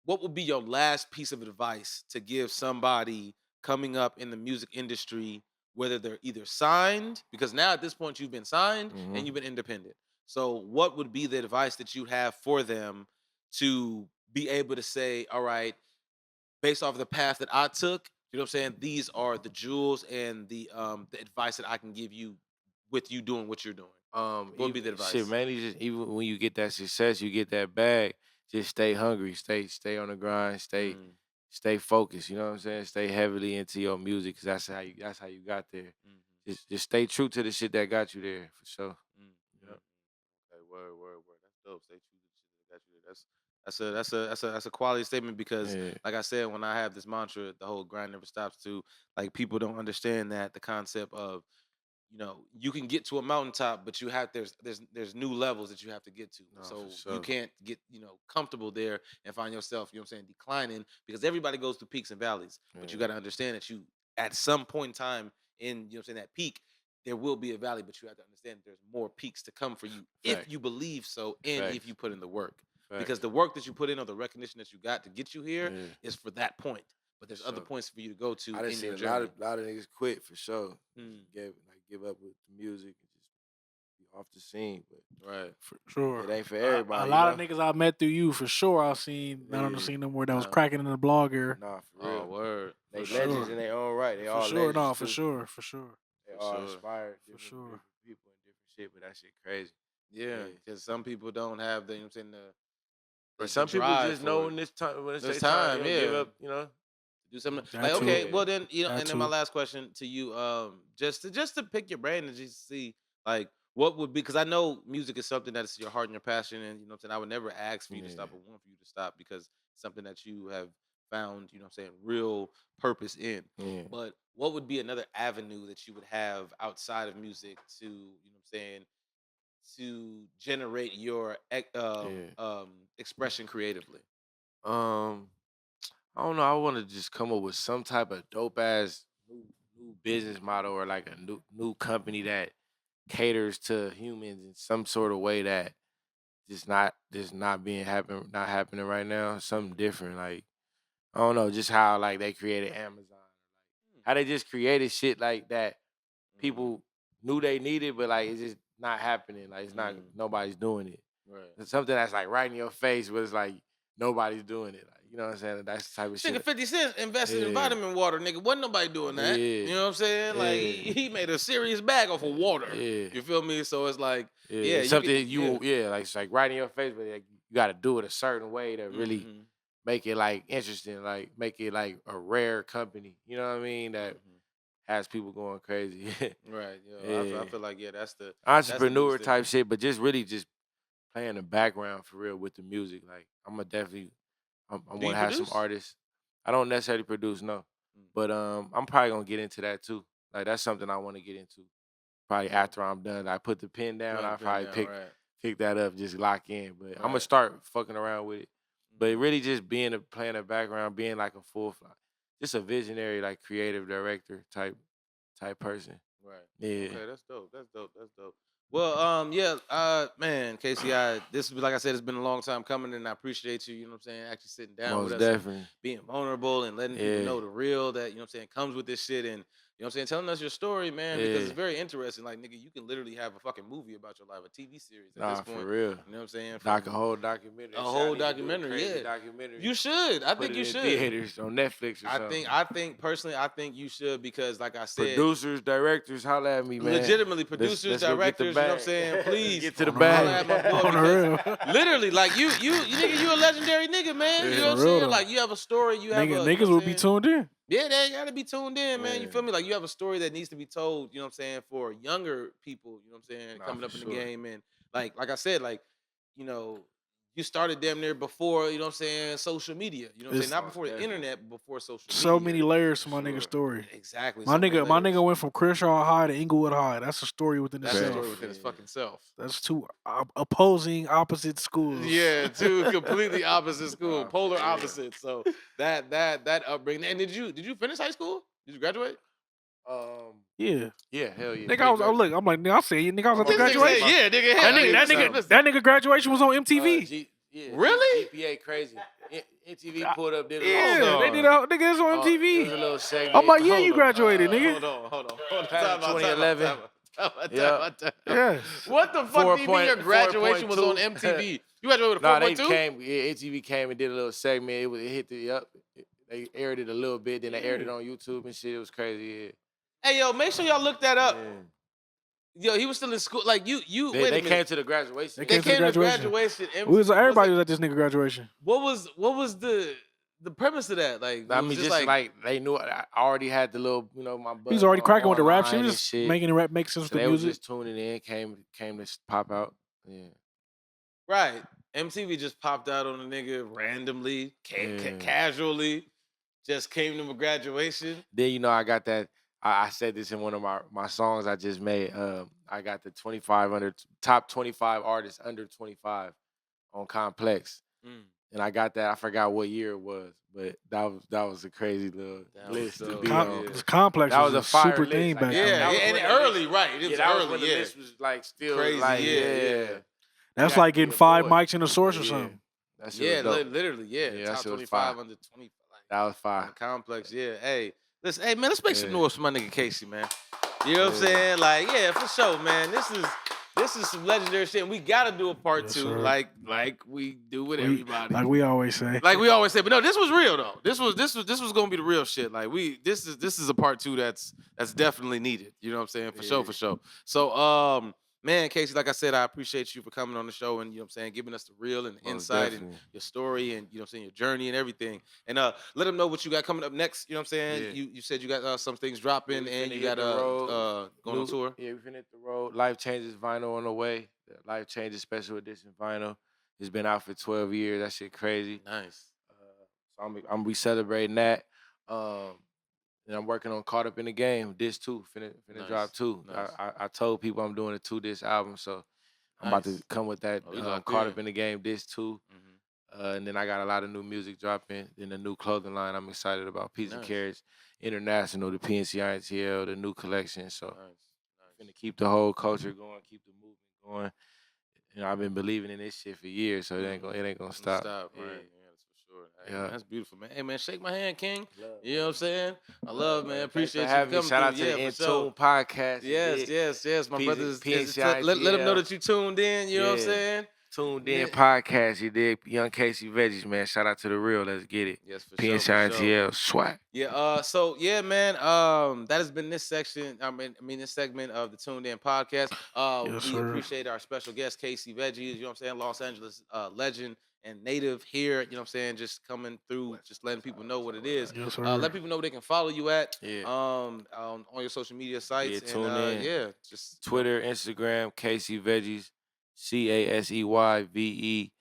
would be your last piece of advice to give somebody coming up in the music industry, whether they're either signed, because now at this point you've been signed and you've been independent. So what would be the advice that you have for them to be able to say, all right, based off of the path that I took, you know what I'm saying, these are the jewels and the advice that I can give you with you doing what you're doing? What would be the advice? Shit, mainly just even when you get that success, you get that bag, just stay hungry, stay on the grind, stay focused, you know what I'm saying? Stay heavily into your music, because that's how you got there. Just stay true to the shit that got you there, for sure. Yep. Okay, word. That's dope. Stay true to the shit that got you there. That's a quality statement, because like I said, when I have this mantra, the whole grind never stops, too, like people don't understand that the concept of, you know, you can get to a mountaintop, but you have there's new levels that you have to get to. So you can't get, you know, comfortable there and find yourself, you know what I'm saying, declining, because everybody goes through peaks and valleys. But you got to understand that you at some point in time in, you know what I'm saying, that peak, there will be a valley, but you have to understand there's more peaks to come for you if you believe so, and if you put in the work. Because the work that you put in, or the recognition that you got to get you here is for that point. But there's other points for you to go to. I done seen a lot of niggas quit, for sure. Give up with the music and just be off the scene. But for sure, it ain't for everybody. A lot of niggas I met through you, for sure. I've seen, I don't seen them where that was cracking in the blogger. Nah, for real. Oh, word. They legends in their own right. They all sure, legends. No, for sure. They all inspired for sure. Different people and different shit, but that shit crazy. Yeah, because some people don't have the, you know what I'm saying, but some people just know when it's time. When it's time, give up, you know. Do something like, okay, well then, you know, and then my last question to you, just to pick your brain and just see, like, what would be, because I know music is something that is your heart and your passion, and you know what I'm saying, I would never ask for you to stop or want for you to stop, because it's something that you have found, you know what I'm saying, real purpose in. But what would be another avenue that you would have outside of music to, you know what I'm saying, to generate your expression creatively? I don't know. I want to just come up with some type of dope ass new business model, or like a new company that caters to humans in some sort of way that not happening right now. Something different, like, I don't know, just how like they created Amazon, how they just created shit like that. People knew they needed, but like it's just not happening. Like it's not, nobody's doing it. Right. It's something that's like right in your face, but it's like nobody's doing it. Like, you know what I'm saying? That's the type of shit. Nigga, 50 Cent invested in vitamin water, nigga. Wasn't nobody doing that. You know what I'm saying? Like, he made a serious bag off of water. You feel me? So it's like, something like it's like right in your face, but like, you got to do it a certain way to really make it like interesting, like make it like a rare company. You know what I mean? That has people going crazy. Right. I feel like, that's the entrepreneur type shit, but just really just playing the background for real with the music. Like, I'm gonna definitely, I want to have some artists. I don't necessarily produce, no, but I'm probably gonna get into that too. Like, that's something I want to get into. Probably after I'm done, I put the pen down. I probably pick that up, just lock in. But I'm gonna start fucking around with it. But really, just playing the background, being like a just a visionary, like creative director type person. Right. Yeah. Okay, that's dope. Well, man, Casey, this is, like I said, it's been a long time coming, and I appreciate you, you know what I'm saying, actually sitting down with us, definitely, being vulnerable and letting people know the real that, you know what I'm saying, comes with this shit, and you know what I'm saying, telling us your story, man, because it's very interesting. Like, nigga, you can literally have a fucking movie about your life, a TV series at this point. For real. You know what I'm saying? A whole documentary. A whole documentary, documentary. You should. I think you should. Theaters on Netflix or something. I think personally, I think you should, because like I said, producers, directors, holla at me, man. Legitimately, producers, directors, you know what I'm saying? Please get to the bag. Literally, like you nigga, you a legendary nigga, man. You know what I'm saying? Like, you have a story, you have niggas will be tuned in. Yeah, they gotta be tuned in, man. You Yeah. feel me? Like you have a story that needs to be told, you know what I'm saying, for younger people, you know what I'm saying, Nah, coming up for in sure. the game. And like I said, like, you know, you started damn near before, you know what I'm saying, social media. You know what I'm saying? Not before the internet, but before social media. So many layers to my Sure. nigga's story. Exactly. My nigga went from Crenshaw High to Inglewood High. That's a story within That's a itself. story within its fucking self. That's two opposing opposite schools. Yeah, two completely opposite school, polar opposites. So that upbringing. And did you finish high school? Did you graduate? Yeah. Yeah, hell yeah. Nigga, I'm like, nigga, I say, nigga, I was at the This nigga graduation. say, yeah, nigga, hell, That nigga graduation was on MTV. Really? GPA crazy. MTV pulled up, did a Yeah, they did a nigga, it's on It was a MTV. little segment. I'm like, yeah, you graduated, nigga. Hold on. Past 2011. Yeah. Yeah. What the fuck do you mean your graduation was on MTV? You graduated with a 4.2? MTV came and did a little segment. It hit the they aired it a little bit, then they aired it on YouTube and shit. It was crazy. Yeah. Hey, yo, make sure y'all look that up. Yeah. Yo, he was still in school. Like you. They came to the graduation. They came to the graduation. Everybody was at this nigga graduation. What was the premise of that? Like, I mean, just like they knew I already had the little, my. He was already cracking with the rap. She was just shit. making sense with the They was music. just tuning in. Came to pop out. Yeah. Right. MTV just popped out on a nigga randomly, casually. Just came to my graduation. Then I got that. I said this in one of my songs I just made. I got the top 25 artists under 25 on Complex, and I got that. I forgot what year it was, but that was a crazy little list to be on. Complex That was a fire super list. thing back Yeah, then. and early, right? It was that early. was when the list was like still crazy. like, Yeah. That's like getting 5 mics in a source or something. That shit was dope. Literally, yeah. Yeah, that Top shit was 25 fire. under 20. That was fire. Complex, yeah. Hey, listen, hey man, let's make some noise for my nigga Casey, man. You know what I'm saying? Like, yeah, for sure, man. This is some legendary shit, and we gotta do a part 2, sir. like we do with everybody. Like we always say. Like we always say, but no, this was real though. This was gonna be the real shit. Like this is a part 2 that's definitely needed. You know what I'm saying? For sure. So man, Casey, like I said, I appreciate you for coming on the show and, you know what I'm saying, giving us the real and the insight and your story and, you know what I'm saying, your journey and everything. And let them know what you got coming up next, you know what I'm saying? Yeah. You said you got some things dropping and you got going on tour. Yeah, we finna hit the road. Life Changes vinyl on the way. The Life Changes special edition vinyl. It's been out for 12 years. That shit crazy. Nice. So I'm gonna be celebrating that. And I'm working on Caught Up in the Game. Disc 2, finna drop 2. Nice. I told people I'm doing a 2-disc album, so I'm about to come with that Caught Up in the Game Disc 2. And then I got a lot of new music dropping. Then the new clothing line I'm excited about. Peas and Carrots International, the PNCITL, the new collection. So I'm finna keep the whole culture going, keep the movement going. I've been believing in this shit for years, so it ain't gonna stop. Right. Hey, man, that's beautiful, man. Hey, man, shake my hand, King. You know what I'm saying? I love, man. Appreciate you coming. Shout out to the In Tune podcast. Yes. My brothers. PNCITL. Let them know that you tuned in. You know what I'm saying? Tuned in podcast. You dig? Young Casey Veggies, man. Shout out to the real. Let's get it. Yes, for PNCITL. sure. Swag. Yeah. So yeah, man. That has been this section. I mean, this segment of the Tuned In podcast. We appreciate our special guest, Casey Veggies. You know what I'm saying? Los Angeles legend and native here. You know what I'm saying? Just coming through, just letting people know what it is. Yes, sir. Let people know where they can follow you at. On your social media sites. Yeah, tune in. Just Twitter, Instagram, Casey Veggies. CASEYVEGGIES.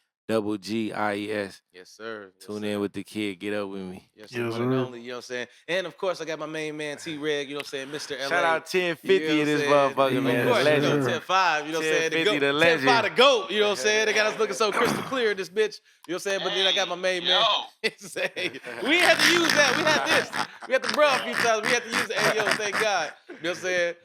Yes, sir. Tune in with the kid. Get up with me. Yes, sir. One and only, you know what I'm saying? And of course, I got my main man T.Reg, you know what I'm saying? Mr. LA. Shout out 1050 in this motherfucker, man. Of course, Legend. 10-5, you know what I'm saying? 1050, the legend. 10-5 the GOAT, you know what I'm saying? They got us looking so crystal clear in this bitch, you know what I'm saying? But then I got my main man. We ain't had to use that. We had this. We had the bro a few times. We had to use the Ayo, thank God. You know what I'm saying?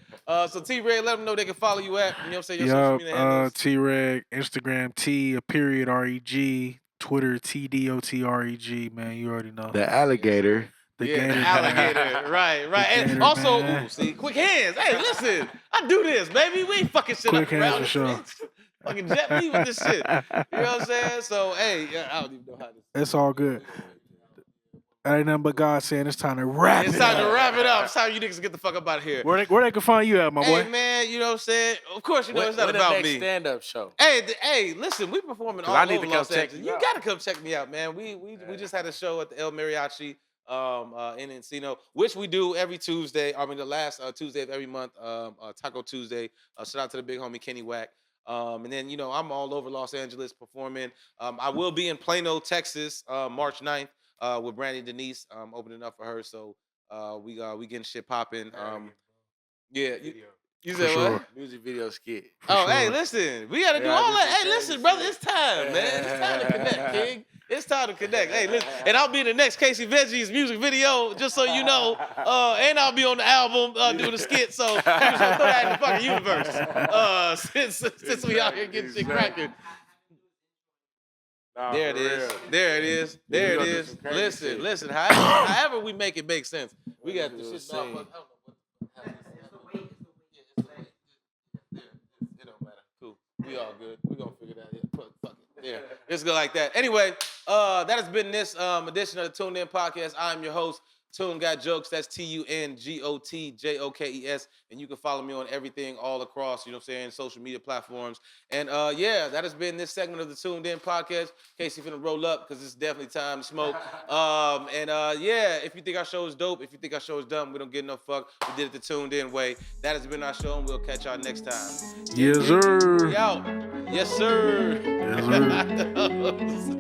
So T-Reg, let them know they can follow you at, you know what I'm saying? Your social media handles. T-Reg, Instagram T_REG, Twitter TDOTREG, man. You already know. The alligator. The alligator. Right. And also, see, quick hands. Hey, listen, I do this, baby. We ain't fucking shit quick up around hands for sure. Fucking jet me with this shit. You know what I'm saying? So, hey, I don't even know how this. It's all good. That ain't nothing but God saying it's time to wrap it up. It's time to wrap it up. It's time you niggas get the fuck up out of here. Where they can find you at, my boy? Hey, man, you know what I'm saying? Of course, you know it's not about me. Stand-up show. Hey, listen, we performing all over Los Angeles. You out. gotta come check me out, man. We just had a show at the El Mariachi in Encino, which we do every Tuesday. I mean, the last Tuesday of every month, Taco Tuesday. Shout out to the big homie Kenny Wack. And then, I'm all over Los Angeles performing. I will be in Plano, Texas, March 9th with Brandy Denise, opening up for her. So we getting shit popping. Yeah. You said sure. what? Music video skit. Oh, hey, listen. We got to do all that. Hey, listen, brother. It's time, man. It's time to connect, King. It's time to connect. Hey, listen. And I'll be in the next Casey Veggies music video, just so you know. And I'll be on the album doing a skit. So we just gonna throw that in the fucking universe. Since we out here getting shit cracking. Nah, There it is. There it is. Listen. However we make it make sense. We got the shit off. It don't matter. Cool. We all good. We gonna figure that out. Fuck it. Yeah. Let's go like that. Anyway, that has been this edition of the Tuned In Podcast. I'm your host, TunGotJokes. That's TUNGOTJOKES. And you can follow me on everything all across, social media platforms. And that has been this segment of the Tuned In Podcast. Casey finna roll up because it's definitely time to smoke. If you think our show is dope, if you think our show is dumb, we don't get no fuck. We did it the Tuned In way. That has been our show, and we'll catch y'all next time. Yes, sir. We out. Yes, sir. Yes, sir.